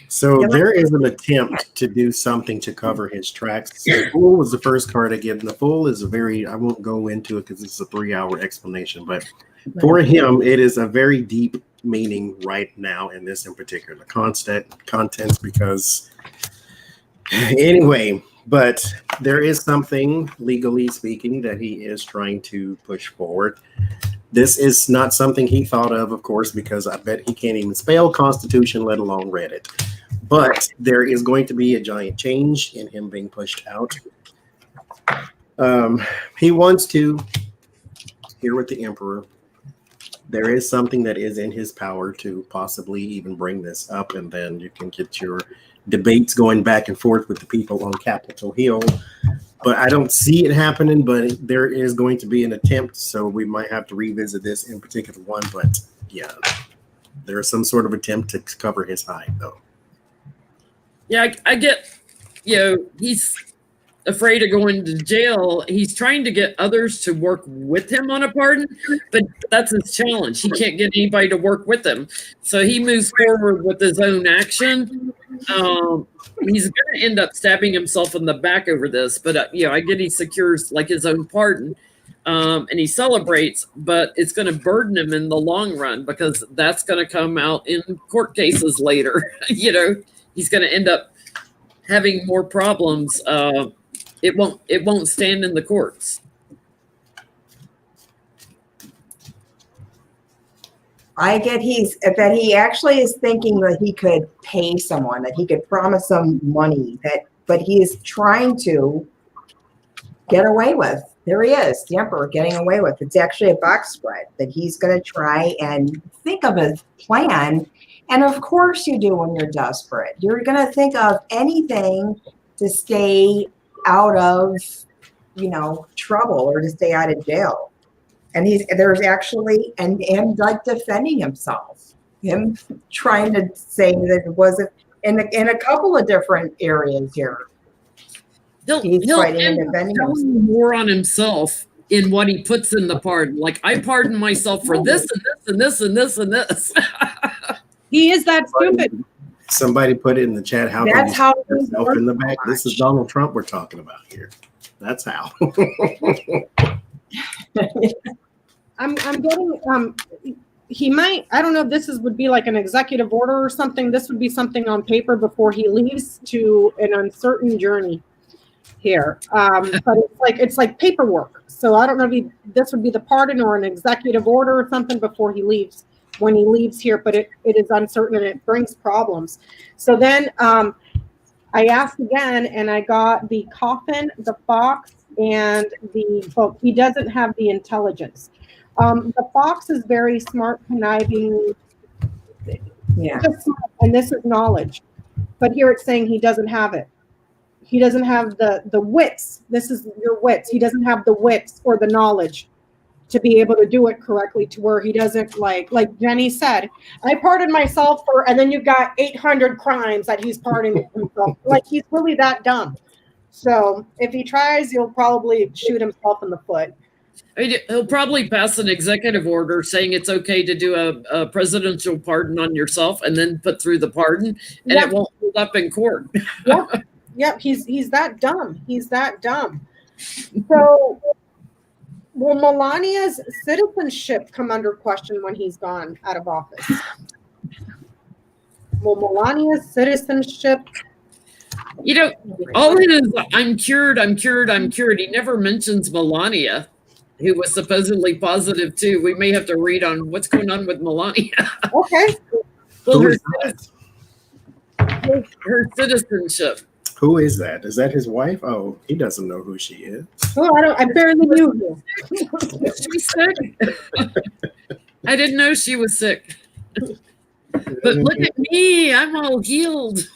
So there is an attempt to do something to cover his tracks. The Fool was the first card I get, and the Fool is I won't go into it because it's a 3-hour explanation, but for him, it is a very deep meaning right now in this in particular. Contents because anyway, but there is something legally speaking that he is trying to push forward. This is not something he thought of course, because I bet he can't even spell Constitution, let alone read it. But there is going to be a giant change in him being pushed out. He wants to hear with the Emperor. There is something that is in his power to possibly even bring this up, and then you can get your debates going back and forth with the people on Capitol Hill. But I don't see it happening, but there is going to be an attempt, so we might have to revisit this in particular one. But yeah, there is some sort of attempt to cover his hide, though. Yeah, I get, he's afraid of going to jail. He's trying to get others to work with him on a pardon, but that's his challenge. He can't get anybody to work with him. So he moves forward with his own action. He's going to end up stabbing himself in the back over this, but I get he secures like his own pardon, and he celebrates, but it's going to burden him in the long run because that's going to come out in court cases later. He's going to end up having more problems. It won't stand in the courts. I get that he actually is thinking that he could pay someone, that he could promise some money, but he is trying to get away with. There he is, the Emperor getting away with. It's actually a box spread that he's going to try and think of a plan. And of course you do when you're desperate. You're going to think of anything to stay out of, trouble or to stay out of jail. And there's actually, and like defending himself, him trying to say that it wasn't in a couple of different areas here. He's fighting and defending himself. More on himself in what he puts in the pardon. Like, I pardon myself for this and this and this and this and this. He is that stupid. Somebody put it in the chat. How that's how yourself in the back. This is Donald Trump we're talking about here. That's how. I'm getting he might, I don't know if this would be like an executive order or something. This would be something on paper before he leaves to an uncertain journey here. But it's like paperwork. So I don't know if this would be the pardon or an executive order or something before he leaves, when he leaves here, but it is uncertain and it brings problems. So then I asked again, and I got the coffin, the fox, and the book. He doesn't have the intelligence. The fox is very smart, conniving, and this is knowledge. But here it's saying he doesn't have it. He doesn't have the wits. This is your wits. He doesn't have the wits or the knowledge to be able to do it correctly, to where he doesn't like Jenny said, I pardoned myself for, and then you've got 800 crimes that he's pardoning himself. Like, he's really that dumb. So if he tries, he'll probably shoot himself in the foot. I mean, he'll probably pass an executive order saying it's okay to do a presidential pardon on yourself and then put through the pardon, and it won't hold up in court. Yep, he's that dumb. He's that dumb. So will Melania's citizenship come under question when he's gone out of office? Will Melania's citizenship? You know, all it is, I'm cured, I'm cured, I'm cured. He never mentions Melania, who was supposedly positive too. We may have to read on what's going on with Melania. Okay. Well, her citizenship. Who is that? Is that his wife? Oh, he doesn't know who she is. Oh, I barely knew you. Was she sick? I didn't know she was sick. But look at me, I'm all healed.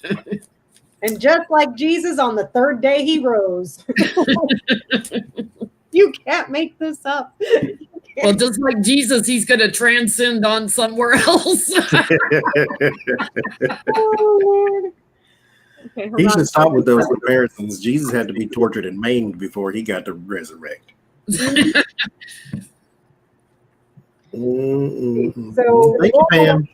And just like Jesus, on the third day he rose. You can't make this up. Well, just like Jesus, he's going to transcend on somewhere else. Oh, Lord. Okay, He should stop with those comparisons. Jesus had to be tortured and maimed before he got to resurrect. So, thank you, Pam.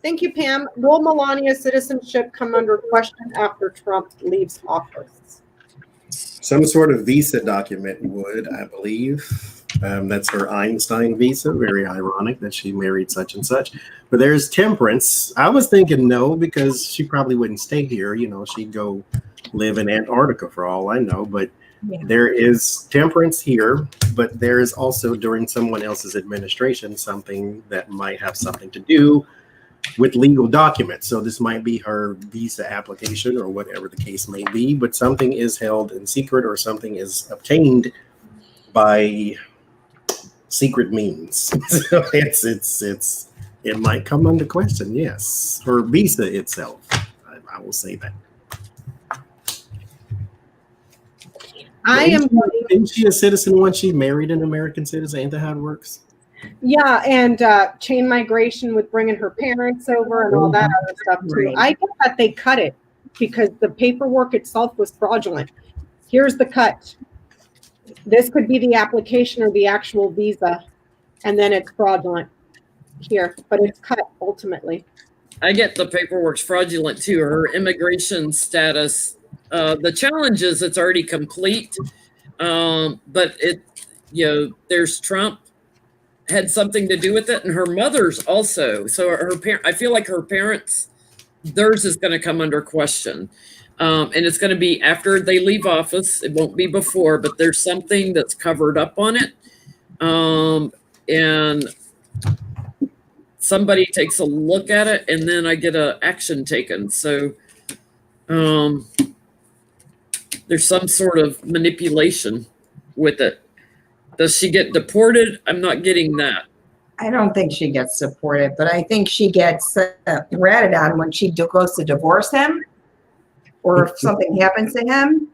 Thank you, Pam. Will Melania's citizenship come under question after Trump leaves office? Some sort of visa document would, I believe. That's her Einstein visa. Very ironic that she married such and such. But there's temperance. I was thinking no, because she probably wouldn't stay here. You know, she'd go live in Antarctica for all I know. But there is temperance here. But there is also, during someone else's administration, something that might have something to do with legal documents. So this might be her visa application or whatever the case may be. But something is held in secret, or something is obtained by secret means. So it might come under question. Yes, her visa itself. I will say that. Isn't she a citizen once she married an American citizen? Ain't that how it works? Yeah, and chain migration with bringing her parents over and all that other stuff too. I get that they cut it because the paperwork itself was fraudulent. Here's the cut. This could be the application or the actual visa, and then it's fraudulent here, but it's cut ultimately. I get the paperwork's fraudulent too. Her immigration status. The challenge is it's already complete, but there's Trump had something to do with it, and her mother's also. So I feel like her parents, theirs is going to come under question. And it's going to be after they leave office. It won't be before, but there's something that's covered up on it. And somebody takes a look at it, and then I get an action taken. So there's some sort of manipulation with it. Does she get deported? I'm not getting that. I don't think she gets deported, but I think she gets ratted on when she goes to divorce him, or if something happens to him.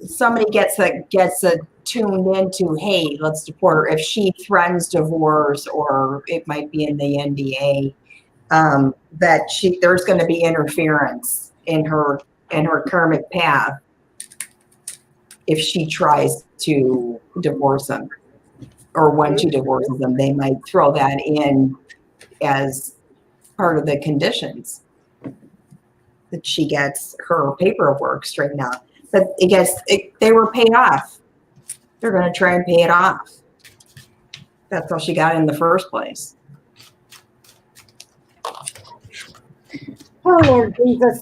Somebody gets tuned into, hey, let's deport her. If she threatens divorce, or it might be in the NDA, that there's going to be interference in her karmic path if she tries to divorce him, or when she divorces them. They might throw that in as part of the conditions, that she gets her paperwork straightened out. But they were paid off. They're going to try and pay it off. That's how she got in the first place. Oh, Lord Jesus.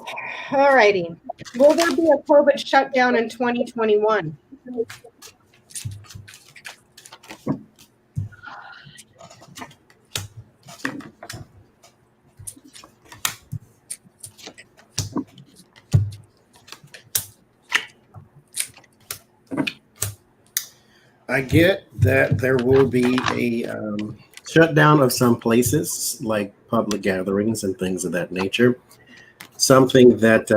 All righty. Will there be a COVID shutdown in 2021? I get that there will be a shutdown of some places, like public gatherings and things of that nature. Something that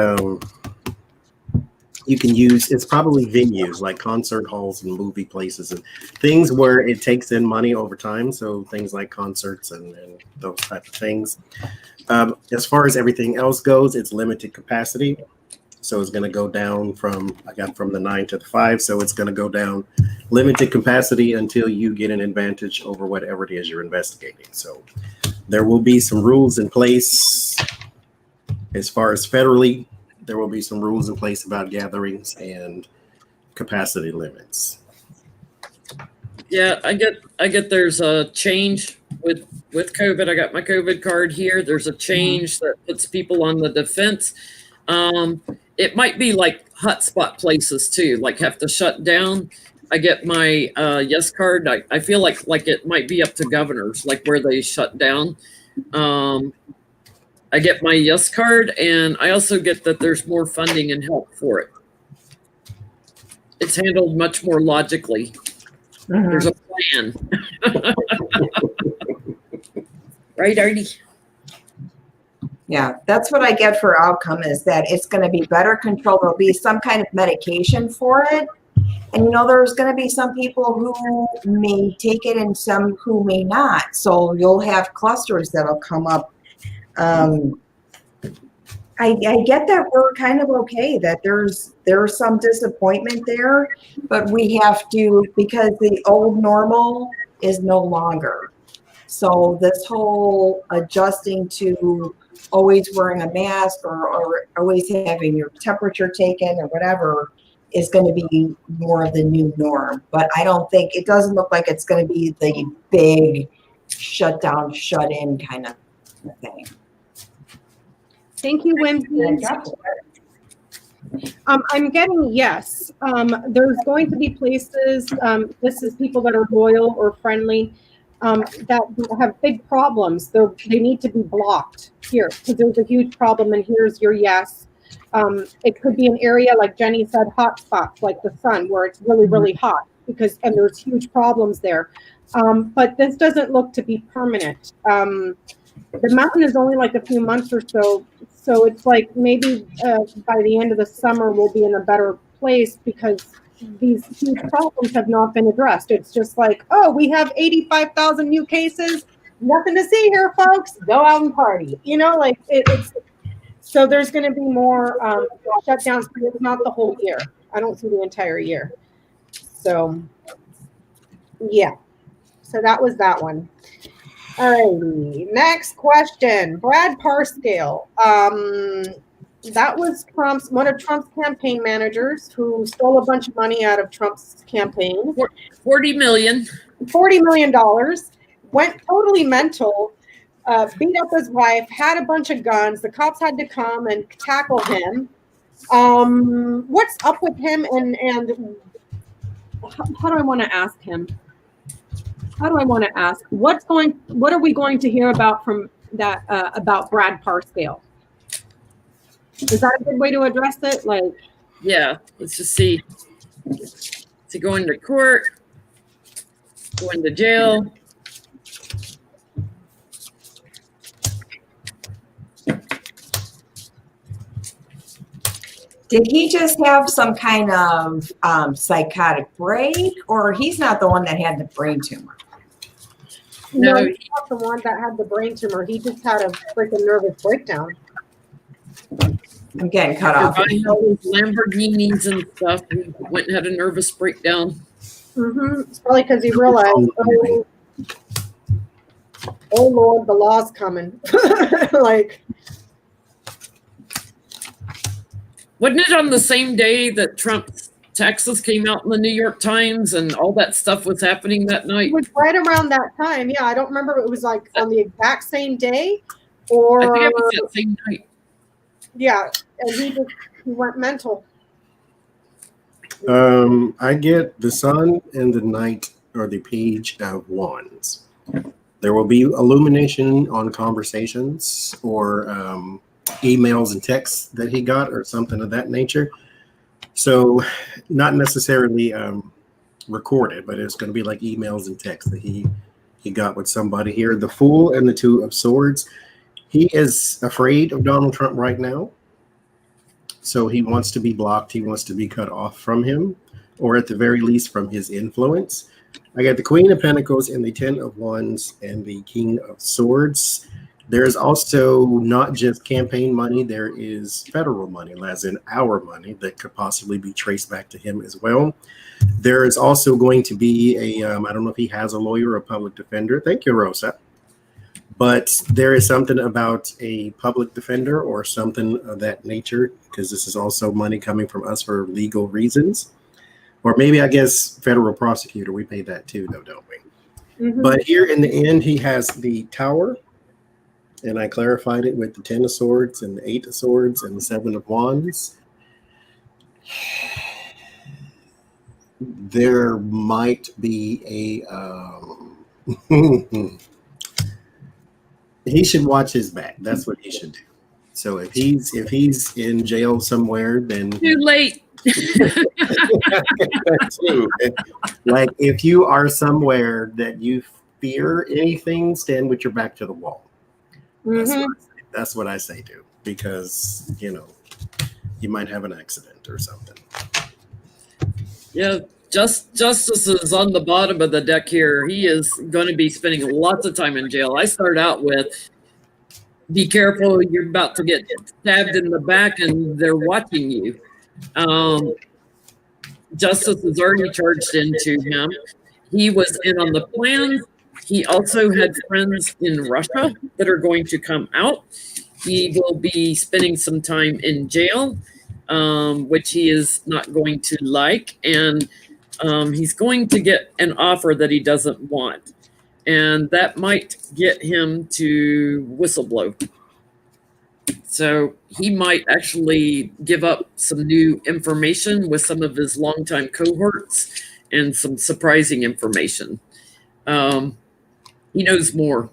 you can use, it's probably venues like concert halls and movie places and things where it takes in money over time. So things like concerts and those type of things. As far as everything else goes, it's limited capacity. So it's going to go down from, I got from the 9 to the 5. So it's going to go down limited capacity until you get an advantage over whatever it is you're investigating. So there will be some rules in place as far as federally. There will be some rules in place about gatherings and capacity limits. Yeah, I get there's a change with COVID. I got my COVID card here. There's a change that puts people on the defense. It might be like hotspot places too, like have to shut down. I get my yes card. I feel like it might be up to governors, like where they shut down. I get my yes card, and I also get that there's more funding and help for it. It's handled much more logically. There's a plan. Right, Artie? Yeah, that's what I get for outcome, is that it's going to be better controlled. There'll be some kind of medication for it. And, there's going to be some people who may take it and some who may not. So you'll have clusters that'll come up. I get that we're kind of okay, that there's some disappointment there, but we have to, because the old normal is no longer. So this whole adjusting to always wearing a mask or always having your temperature taken or whatever is going to be more of the new norm. But I don't think, it doesn't look like it's going to be the big shut down, shut in kind of thing. Thank you, Wendy. I'm getting yes. There's going to be places, this is people that are loyal or friendly, that have big problems. They need to be blocked here because there's a huge problem, and here's your yes. It could be an area, like Jenny said, hot spots like the sun, where it's really, really hot and there's huge problems there. But this doesn't look to be permanent. The mountain is only like a few months or so. So it's like maybe by the end of the summer, we'll be in a better place because these huge problems have not been addressed. It's just like, oh, we have 85,000 new cases. Nothing to see here, folks. Go out and party. It's so there's going to be more shutdowns, but it's not the whole year. I don't see the entire year. So, yeah. So that was that one. All righty. Next question. Brad Parscale. That was one of Trump's campaign managers who stole a bunch of money out of Trump's campaign. $40 million. $40 million. Went totally mental. Beat up his wife. Had a bunch of guns. The cops had to come and tackle him. What's up with him? And how do I want to ask him? How do I want to ask? What are we going to hear about from that about Brad Parscale? Is that a good way to address it? Yeah, let's just see. Is he going to court? Going to jail? Did he just have some kind of psychotic break, or he's not the one that had the brain tumor? No, he's not the one that had the brain tumor. He just had a freaking nervous breakdown. I'm getting cut off. Buying all these Lamborghinis and stuff, and went and had a nervous breakdown. It's probably because he realized, oh Lord, the law's coming. Wasn't it on the same day that Trump's taxes came out in the New York Times and all that stuff was happening that night? It was right around that time. Yeah, I don't remember if it was like on the exact same day or. I think it was that same night. Yeah, and he went mental. I get the sun and the knight or the page of wands. There will be illumination on conversations or emails and texts that he got or something of that nature. So not necessarily recorded, but it's going to be like emails and texts that he got with somebody here. The Fool and the Two of Swords. He is afraid of Donald Trump right now. So he wants to be blocked. He wants to be cut off from him, or at the very least from his influence. I got the Queen of Pentacles and the Ten of Wands and the King of Swords. There's also not just campaign money. There is federal money, as in our money, that could possibly be traced back to him as well. There is also going to be a, I don't know if he has a lawyer or a public defender. Thank you, Rosa. But there is something about a public defender or something of that nature, because this is also money coming from us for legal reasons. Or maybe, I guess, federal prosecutor. We pay that too, though, don't we? Mm-hmm. But here in the end, he has the Tower. And I clarified it with the 10 of Swords and the 8 of Swords and the 7 of Wands. There might be a... he should watch his back. That's what he should do. So if he's in jail somewhere, then... Too late. Like, if you are somewhere that you fear anything, stand with your back to the wall. That's what I say do, because you might have an accident or something. Yeah, Justice is on the bottom of the deck here. He is going to be spending lots of time in jail. I start out with, be careful, you're about to get stabbed in the back and they're watching you. Justice is already charged into him. He was in on the plan. He also had friends in Russia that are going to come out. He will be spending some time in jail, which he is not going to like. And he's going to get an offer that he doesn't want. And that might get him to whistleblow. So he might actually give up some new information with some of his longtime cohorts and some surprising information. He knows more.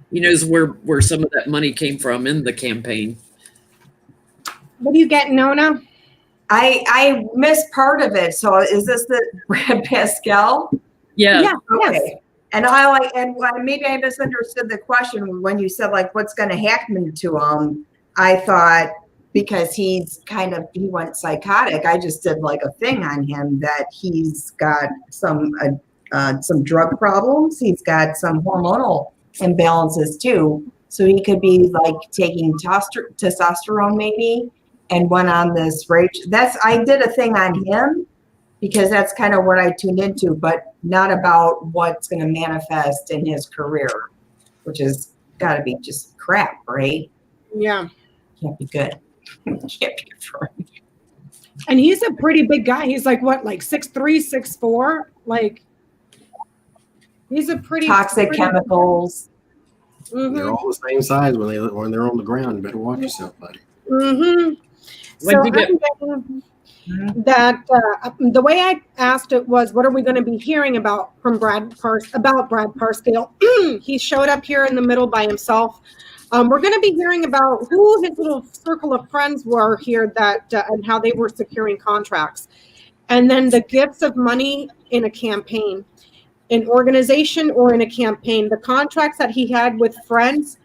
He knows where some of that money came from in the campaign. What are you getting, Nona? I missed part of it. So is this the Brad Pascal? Yeah. Okay. And maybe I misunderstood the question when you said, like, what's going to happen to him? I thought because he went psychotic. I just did like a thing on him that he's got some drug problems. He's got some hormonal imbalances too. So he could be like taking testosterone maybe and went on this rage. I did a thing on him because that's kind of what I tuned into, but not about what's going to manifest in his career, which has got to be just crap, right? Yeah. Can't be good. Can't be good for him. And he's a pretty big guy. He's like, what, like 6'3", 6'4"? Like, he's a pretty... Toxic chemicals. Mm-hmm. They're all the same size when they're on the ground. You better watch yourself, buddy. Mm-hmm. So I'm getting that the way I asked it was, what are we going to be hearing about Brad Parscale? He showed up here in the middle by himself. We're going to be hearing about who his little circle of friends were here and how they were securing contracts. And then the gifts of money in a campaign, an organization or in a campaign, the contracts that he had with friends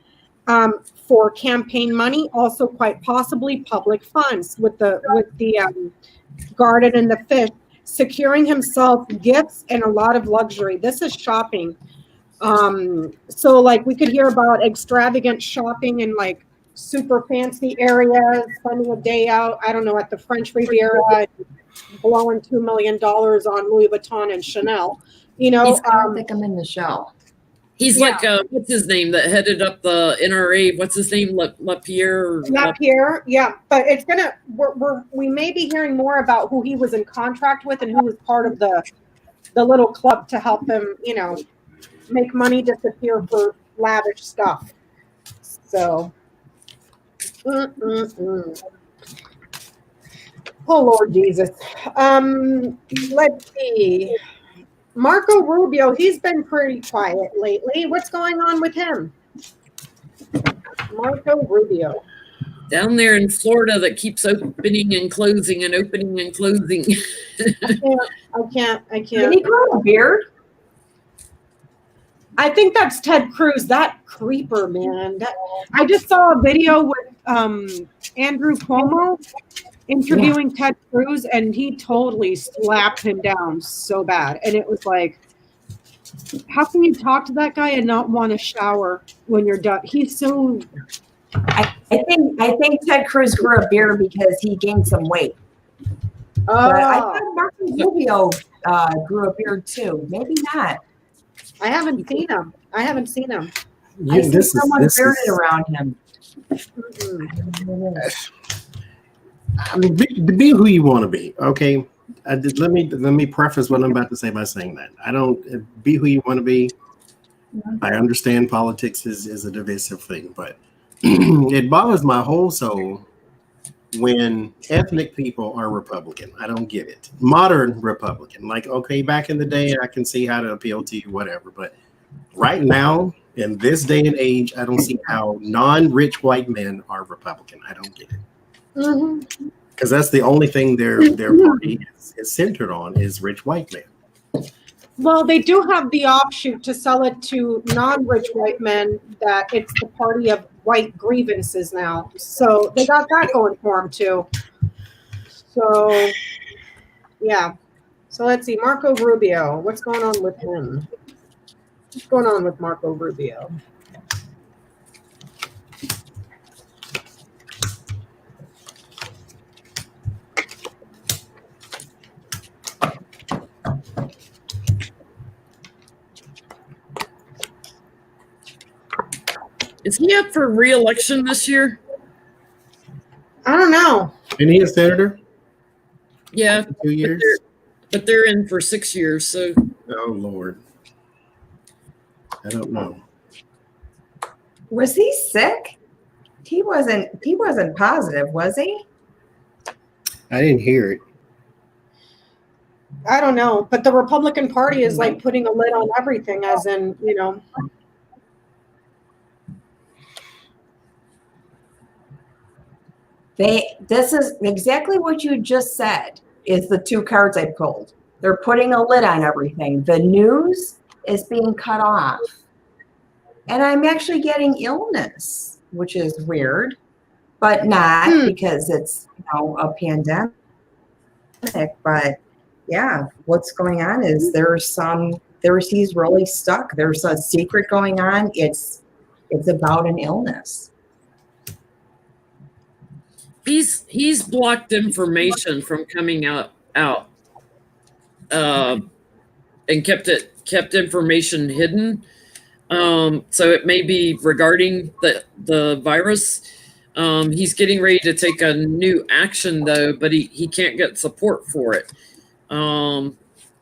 for campaign money, also quite possibly public funds with the Guarded and the Fish, securing himself gifts and a lot of luxury. This is shopping. So like we could hear about extravagant shopping in like super fancy areas, spending a day out, I don't know, at the French Riviera, blowing $2 million on Louis Vuitton and Chanel. I don't think I'm in the show. He's like, what's his name that headed up the NRA? What's his name? LaPierre? LaPierre, yeah. But it's we may be hearing more about who he was in contract with and who was part of the little club to help him, make money disappear for lavish stuff. So, oh Lord Jesus. Let's see. Marco Rubio, he's been pretty quiet lately. What's going on with him? Marco Rubio. Down there in Florida that keeps opening and closing and opening and closing. I can't. Did he grow a beard? I think that's Ted Cruz. That creeper, man. I just saw a video with Andrew Cuomo interviewing Ted Cruz, and he totally slapped him down so bad. And it was like, how can you talk to that guy and not want to shower when you're done? He's so. I think Ted Cruz grew a beard because he gained some weight. But I thought Marco Rubio grew a beard too. Maybe not. I haven't seen him. I see someone bearded around him. I mean, be who you want to be, okay? Let me preface what I'm about to say by saying that I don't be who you want to be. I understand politics is a divisive thing, but it bothers my whole soul when ethnic people are Republican. I don't get it. Modern Republican, like, okay, back in the day, I can see how to appeal to you, whatever. But right now, in this day and age, I don't see how non-rich white men are Republican. I don't get it. Because that's the only thing their party is centered on is rich white men. Well, they do have the offshoot to sell it to non-rich white men that it's the party of white grievances now. So they got that going for them too. So, yeah. So let's see. Marco Rubio. What's going on with him? What's going on with Marco Rubio? Is he up for re-election this year? I don't know. Isn't he a senator? Yeah. 2 years? But they're in for 6 years, so. Oh, Lord. I don't know. Was he sick? He wasn't positive, was he? I didn't hear it. I don't know. But the Republican Party is like putting a lid on everything, as in, you know. This is exactly what you just said, is the two cards I pulled. They're putting a lid on everything. The news is being cut off. And I'm actually getting illness, which is weird, but not because it's, a pandemic. But yeah, what's going on is he's really stuck. There's a secret going on. It's about an illness. He's blocked information from coming out, and kept information hidden. So it may be regarding the virus. He's getting ready to take a new action though, but he can't get support for it. And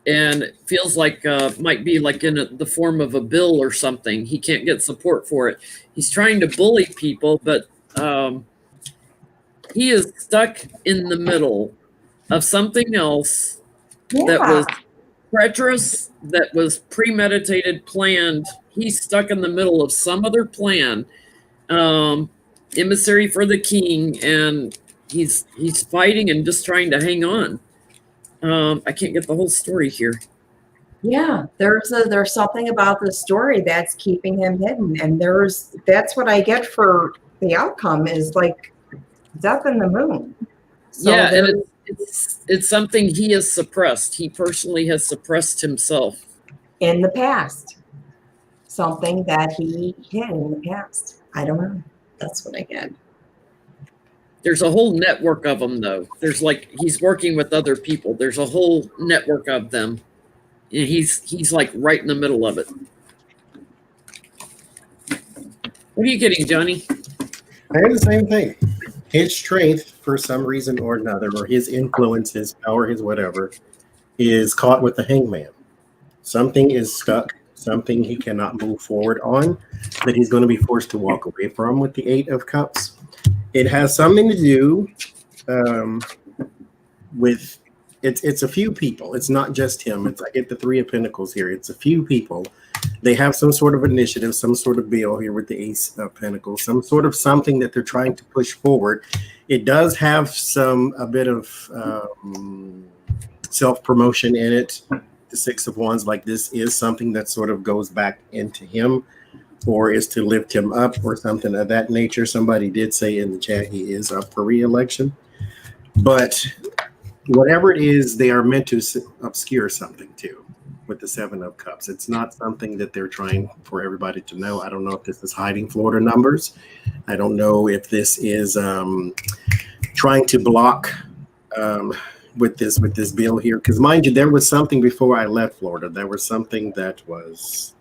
it feels like might be like in the form of a bill or something. He can't get support for it. He's trying to bully people, but he is stuck in the middle of something else that was treacherous, that was premeditated, planned. He's stuck in the middle of some other plan, emissary for the king, and he's fighting and just trying to hang on. I can't get the whole story here. Yeah, there's something about the story that's keeping him hidden, and that's what I get for the outcome is like death in the moon. So yeah, and it's something he has suppressed. He personally has suppressed himself in the past. Something that he hid in the past. I don't know. That's what I get. There's a whole network of them, though. There's like he's working with other people. There's a whole network of them, and he's like right in the middle of it. What are you getting, Johnny? I had the same thing. His strength, for some reason or another, or his influence, his power, his whatever, is caught with the hangman. Something is stuck, something he cannot move forward on, that he's going to be forced to walk away from with the 8 of Cups. It has something to do with, it's a few people. It's not just him. I get the 3 of Pentacles here. It's a few people. They have some sort of initiative, some sort of bill here with the Ace of Pentacles, some sort of something that they're trying to push forward. It does have a bit of self-promotion in it, the Six of Wands, like this is something that sort of goes back into him, or is to lift him up, or something of that nature. Somebody did say in the chat he is up for re-election. But whatever it is, they are meant to obscure something too with the Seven of Cups. It's not something that they're trying for everybody to know. I don't know if this is hiding Florida numbers. I don't know if this is trying to block with this bill here. Because mind you, there was something before I left Florida. There was something that was,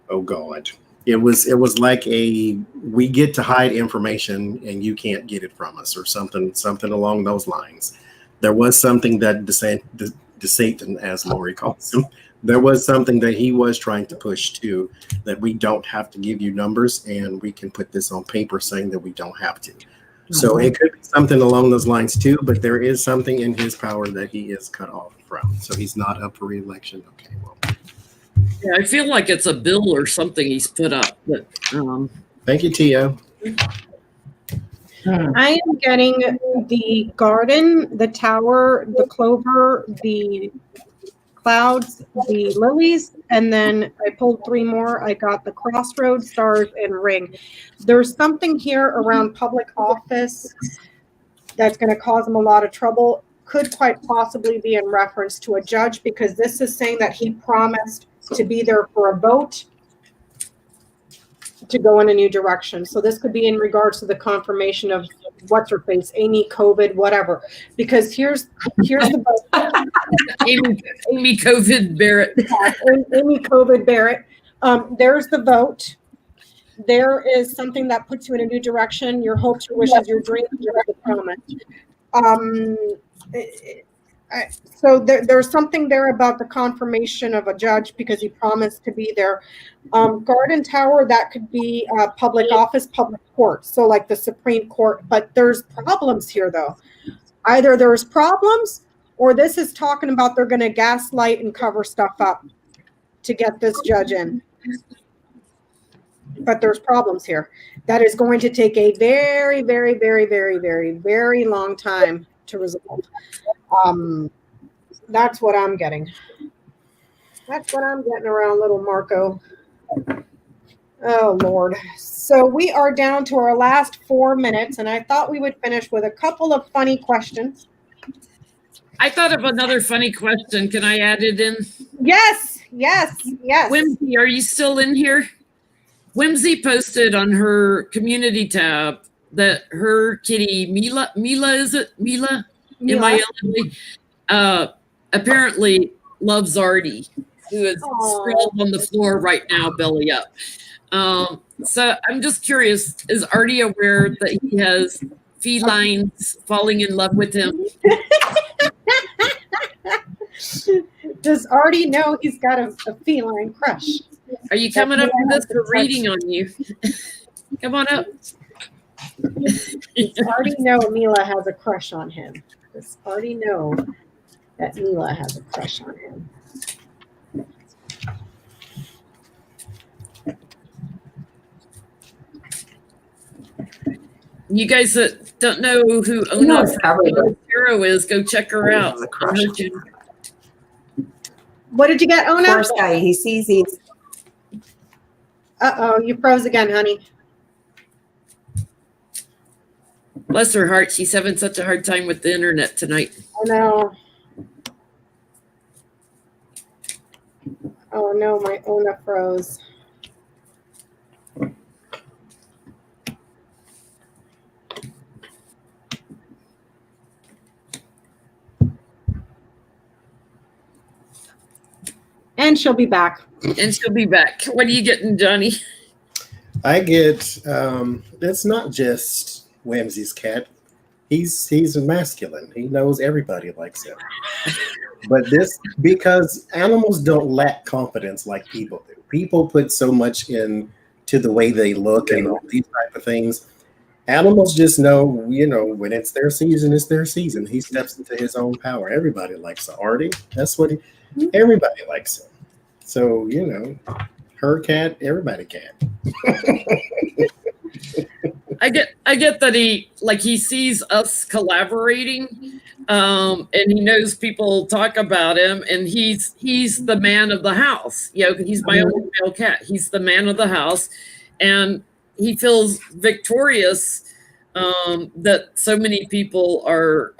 oh God. It was like we get to hide information and you can't get it from us, or something along those lines. There was something that Satan, as Lori calls him, there was something that he was trying to push to, that we don't have to give you numbers and we can put this on paper saying that we don't have to. So it could be something along those lines too, but there is something in his power that he is cut off from. So he's not up for re-election. Okay, well. Yeah, I feel like it's a bill or something he's put up. But Thank you, Tia. I am getting the garden, the tower, the clover, the clouds, the lilies, and then I pulled 3 more. I got the crossroads, stars, and ring. There's something here around public office that's going to cause him a lot of trouble. Could quite possibly be in reference to a judge, because this is saying that he promised to be there for a vote to go in a new direction. So this could be in regards to the confirmation of what's her face, Amy COVID, whatever. Because here's the vote. Amy COVID Barrett. Amy COVID Barrett. There's the vote. There is something that puts you in a new direction. Your hopes, your wishes, your dreams, your promise. So there's something there about the confirmation of a judge, because he promised to be there. Garden Tower, that could be public office, public court, so like the Supreme Court. But there's problems here, though. Either there's problems, or this is talking about they're going to gaslight and cover stuff up to get this judge in. But there's problems here. That is going to take a very, very, very, very, very, very long time to resolve. That's what I'm getting. That's what I'm getting around little Marco. Oh, Lord. So we are down to our last 4 minutes, and I thought we would finish with a couple of funny questions. I thought of another funny question. Can I add it in? Yes. Whimsy, are you still in here? Whimsy posted on her community tab that her kitty, Mila, is it? Mila? M-I-L-A, apparently loves Artie, who is sprawled on the floor right now, belly up. So I'm just curious, is Artie aware that he has felines falling in love with him? Does Artie know he's got a feline crush? Are you coming up to this or reading on you? Come on up. Does Artie know Mila has a crush on him? Does Artie know that Mila has a crush on him? You guys that don't know who Ona'S Ciro is, go check her out. What did you get, Ona? First guy, he sees he's. Uh-oh, you froze again, honey. Bless her heart. She's having such a hard time with the internet tonight. I know. Oh, no, my Ona froze. And she'll be back. And she'll be back. What are you getting, Johnny? I get, it's not just Whimsy's cat. He's masculine. He knows everybody likes him. But this, because animals don't lack confidence like people do. People put so much into the way they look and all these type of things. Animals just know, when it's their season, it's their season. He steps into his own power. Everybody likes Artie. That's what everybody likes him. So, her cat, everybody cat. I get that he sees us collaborating, And he knows people talk about him, and he's the man of the house. He's my only male cat. He's the man of the house, and he feels victorious that so many people are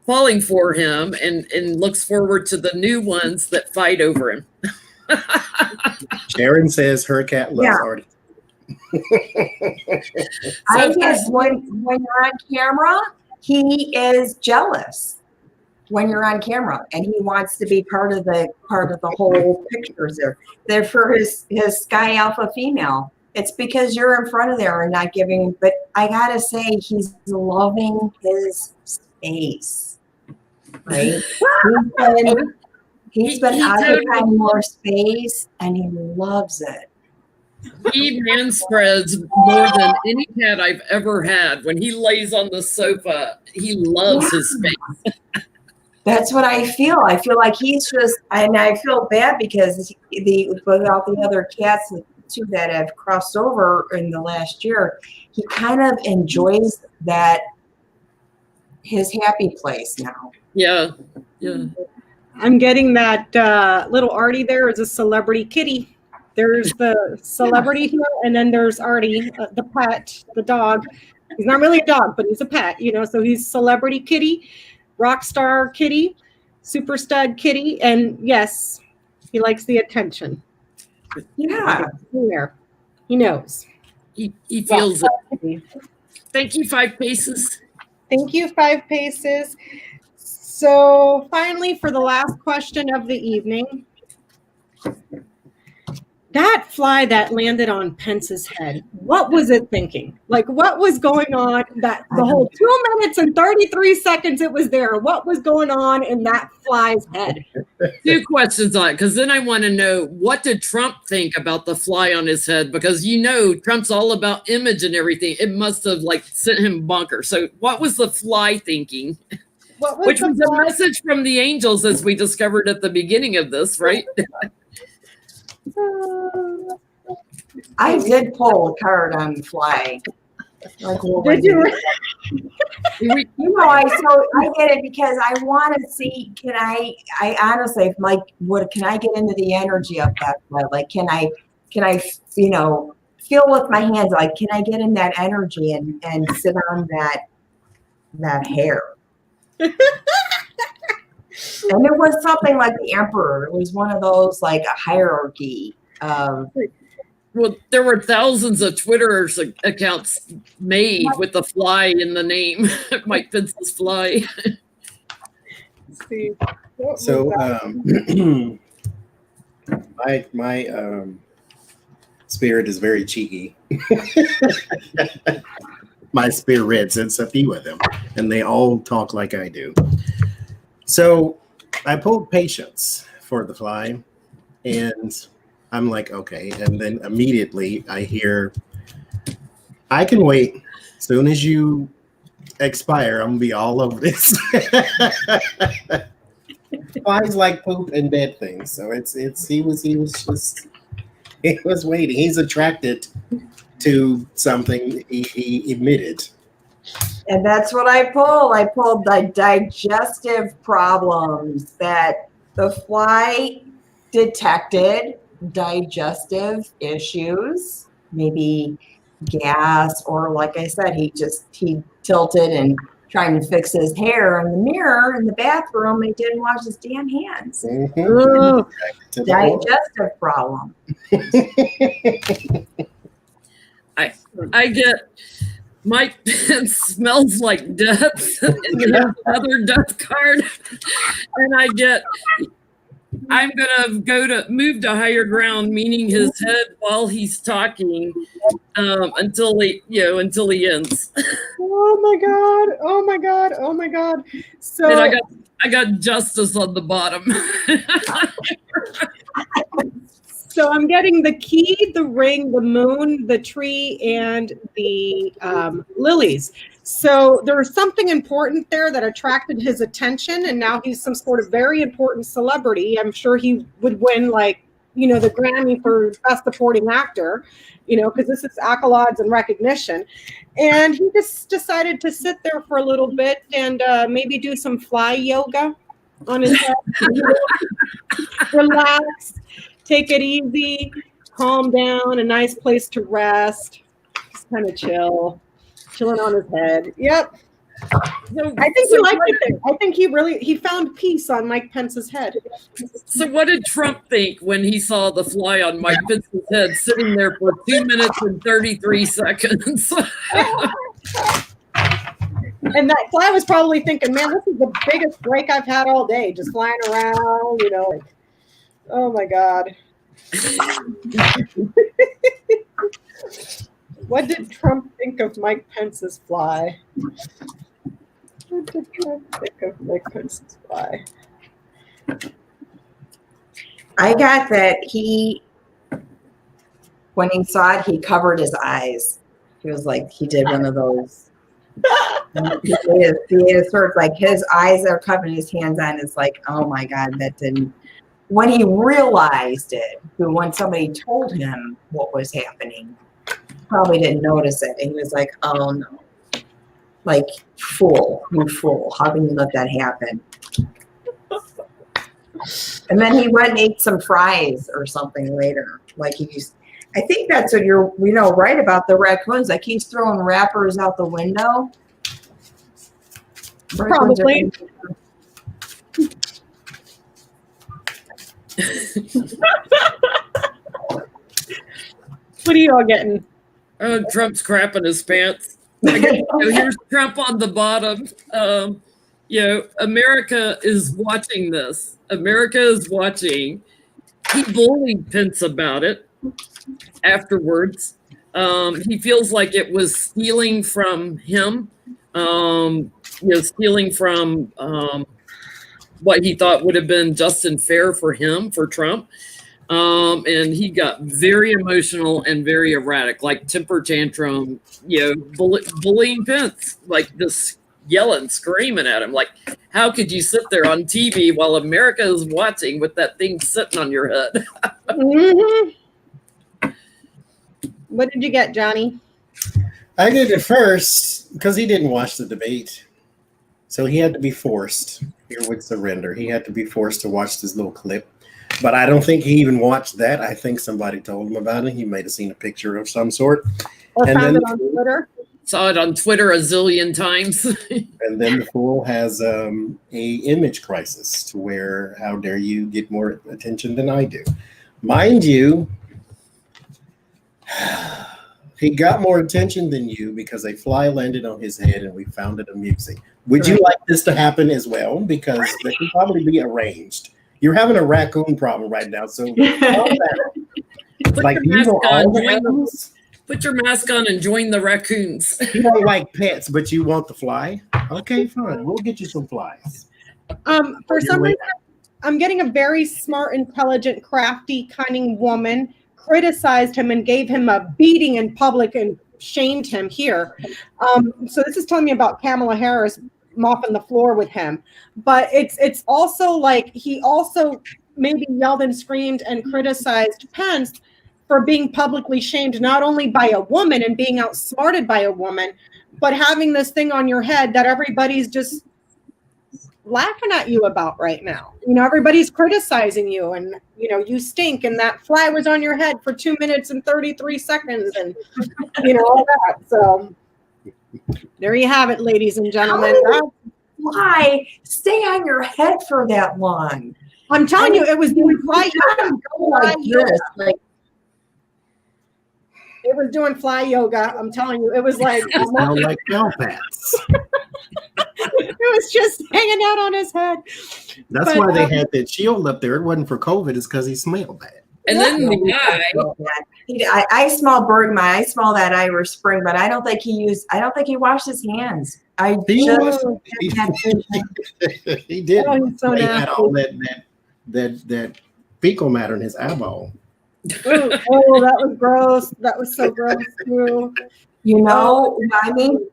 falling for him, and looks forward to the new ones that fight over him. Sharon says her cat loves Artie. I guess when you're on camera, he is jealous when you're on camera, and he wants to be part of the whole pictures there. They're for his Sky Alpha female. It's because you're in front of there and not giving. But I gotta say, he's loving his space. Right? He's been occupying more space, and he loves it. He man spreads more than any cat I've ever had. When he lays on the sofa, he loves his space. That's what I feel. I feel like he's just, and I feel bad because without the other cats, the two that have crossed over in the last year, he kind of enjoys that, his happy place now. Yeah. I'm getting that little Artie there is a celebrity kitty. There's the celebrity here, and then there's Artie, the pet, the dog. He's not really a dog, but he's a pet, so he's celebrity kitty, rock star kitty, super stud kitty, and yes, he likes the attention. Yeah. There. He knows. He feels it. Thank you, 5 Paces. Thank you, 5 Paces. So finally, for the last question of the evening, that fly that landed on Pence's head, what was it thinking? Like, what was going on that the whole 2 minutes and 33 seconds it was there? What was going on in that fly's head? 2 questions on it, because then I want to know, what did Trump think about the fly on his head? Because Trump's all about image and everything. It must have sent him bonkers. So what was the fly thinking? Which was a message from the angels, as we discovered at the beginning of this, right? I did pull a card on the fly. Did you? I get it because I want to see. Can I honestly, can I get into the energy of that fly? Like, can I, feel with my hands? Like, can I get in that energy and sit on that hair? And it was something like the emperor. It was one of those, like a hierarchy. Well, there were thousands of Twitter accounts made with the fly in the name. Mike Pence's fly. Let's see. So my spirit is very cheeky. My spirit sends a few of them, and they all talk like I do. So I pulled patience for the fly, and I'm like, okay. And then immediately I hear, I can wait. As soon as you expire, I'm gonna be all over this. Flies like poop and bed things. So he was waiting. He's attracted to something he emitted. And that's what I pulled. I pulled the digestive problems that the fly detected, digestive issues, maybe gas, or like I said, he tilted and trying to fix his hair in the mirror in the bathroom. He didn't wash his damn hands. Mm-hmm. Digestive problem. I get Mike Pence smells like death, and there's another death card, and I get I'm gonna move to higher ground, meaning his head while he's talking, until he ends. Oh my god! Oh my god! Oh my god! So and I got justice on the bottom. So I'm getting the key, the ring, the moon, the tree, and the lilies. So there's something important there that attracted his attention, and now he's some sort of very important celebrity. I'm sure he would win like the Grammy for Best Supporting Actor, because this is accolades and recognition. And he just decided to sit there for a little bit and maybe do some fly yoga on his head. Relax, take it easy, calm down, a nice place to rest, just kind of chilling on his head. Yep. I think he liked it there. I think he found peace on Mike Pence's head. So what did Trump think when he saw the fly on Mike Pence's head sitting there for 2 minutes and 33 seconds? And that fly was probably thinking, man, this is the biggest break I've had all day, just flying around, like, oh my God. What did Trump think of Mike Pence's fly? What did Trump think of Mike Pence's fly? I got that when he saw it, he covered his eyes. He was like, he did one of those. He is sort of like his eyes are covered, his hands on. It's like, oh my God, that didn't. When he realized it, when somebody told him what was happening, probably didn't notice it. And he was like, oh no. Like, you fool. How can you let that happen? And then he went and ate some fries or something later. Like I think that's what you're, right about the raccoons. Like he's throwing wrappers out the window. Probably. What are you all getting? Oh, Trump's crapping his pants. Here's Trump on the bottom. America is watching this. America is watching. He bullied Pence about it afterwards. He feels like it was stealing from him, stealing from what he thought would have been just and fair for him, for Trump. And he got very emotional and very erratic, like temper tantrum, bullying Pence, like this yelling, screaming at him. Like, how could you sit there on TV while America is watching with that thing sitting on your head? Mm-hmm. What did you get, Johnny? I did it first because he didn't watch the debate. So he had to be forced. Here would surrender. He had to be forced to watch this little clip. But I don't think he even watched that. I think somebody told him about it. He might have seen a picture of some sort. Or found it on Twitter. Saw it on Twitter a zillion times. And then the fool has a image crisis to where, how dare you get more attention than I do? Mind you, he got more attention than you because a fly landed on his head and we found it amusing. Would you like this to happen as well? Because that could probably be arranged. You're having a raccoon problem right now, so like these are all the animals. Put your mask on and join the raccoons. You don't like pets, but you want the fly? Okay, fine. We'll get you some flies. For some reason, I'm getting a very smart, intelligent, crafty, cunning woman criticized him and gave him a beating in public and shamed him here. So this is telling me about Kamala Harris mopping the floor with him. But it's also like he also maybe yelled and screamed and criticized Pence for being publicly shamed not only by a woman and being outsmarted by a woman, but having this thing on your head that everybody's just laughing at you about right now. Everybody's criticizing you and, you stink and that fly was on your head for 2 minutes and 33 seconds and, all that. So there you have it, ladies and gentlemen. Fly stay on your head for that long. I'm telling you, it was doing fly yoga. It was doing fly yoga. I'm telling you, it was like sound like Belfast. It was just hanging out on his head. That's why they had that shield up there. It wasn't for COVID. It's because he smelled bad. And then the guy, I smell bergamot. I smell that Irish Spring, but I don't think he washed his hands. He did. Oh, he's so he had nasty. all that fecal matter in his eyeball. Oh, that was gross. That was so gross too. I mean,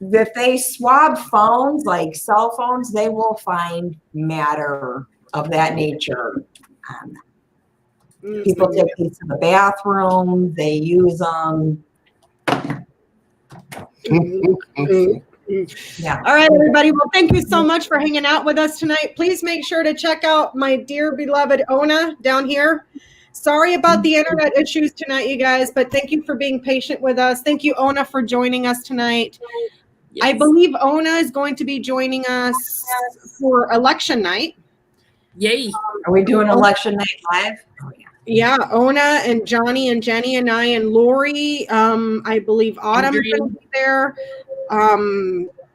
if they swab phones, like cell phones, they will find matter of that nature. People take these to the bathroom. They use them. Yeah. All right, everybody. Well, thank you so much for hanging out with us tonight. Please make sure to check out my dear beloved Ona down here. Sorry about the internet issues tonight, you guys, but thank you for being patient with us. Thank you, Ona, for joining us tonight. Yes. I believe Ona is going to be joining us for election night. Yay. Are we doing election night live? Yeah, Ona and Johnny and Jenny and I and Lori. I believe Autumn is going to be there.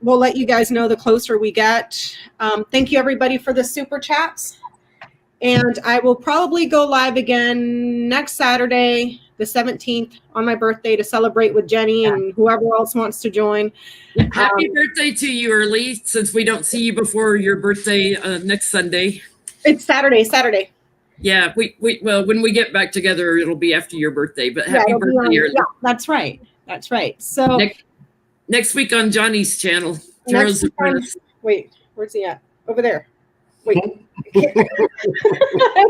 We'll let you guys know the closer we get. Thank you, everybody, for the super chats. And I will probably go live again next Saturday, the 17th, on my birthday to celebrate with Jenny and whoever else wants to join. Happy birthday to you early, since we don't see you before your birthday next Sunday. It's Saturday. Yeah, well, when we get back together, it'll be after your birthday. But happy birthday early. Yeah, that's right. So next week on Johnny's channel, Taro's Apprentice. Wait, where's he at? Over there. Wait. I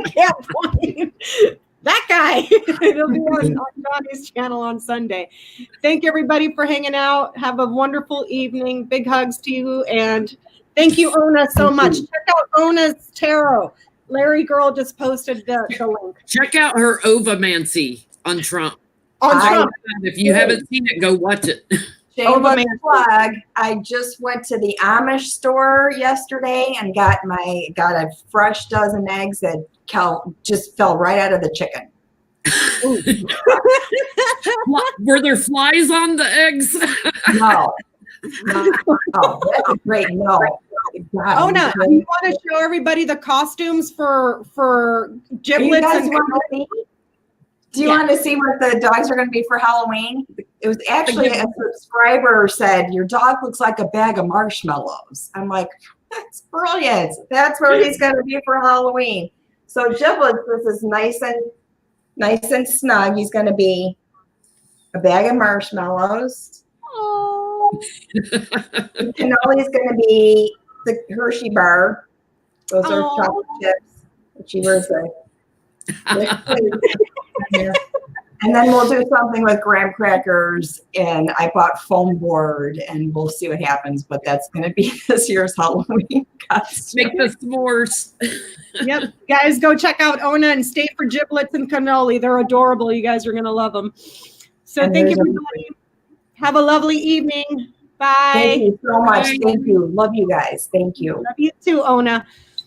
can't point. That guy. It'll be on Johnny's channel on Sunday. Thank you, everybody, for hanging out. Have a wonderful evening. Big hugs to you. And thank you, Ona, so much. Check out Ona's tarot. Larry Girl just posted the link. Check out her ovamancy on Trump. If you haven't seen it, go watch it. Shameless plug. I just went to the Amish store yesterday and got a fresh dozen eggs that just fell right out of the chicken. Were there flies on the eggs? No. That's a great no. God, Ona, do you want to show everybody the costumes for giblets? Do you want to see what the dogs are going to be for Halloween? It was actually a subscriber said, your dog looks like a bag of marshmallows. I'm like, that's brilliant. That's what he's going to be for Halloween. So giblets, this is nice and snug. He's going to be a bag of marshmallows. Oh. Cannoli's going to be the Hershey bar. Those are chocolate chips. She wears and then we'll do something with graham crackers, and I bought foam board, and we'll see what happens, but that's going to be this year's Halloween costume. Make the s'mores. Yep. Guys, go check out Ona and stay for giblets and cannoli. They're adorable. You guys are going to love them. So thank you, everybody. Have a lovely evening. Bye. Thank you so much. Thank you. Love you guys. Thank you. Love you too, Ona.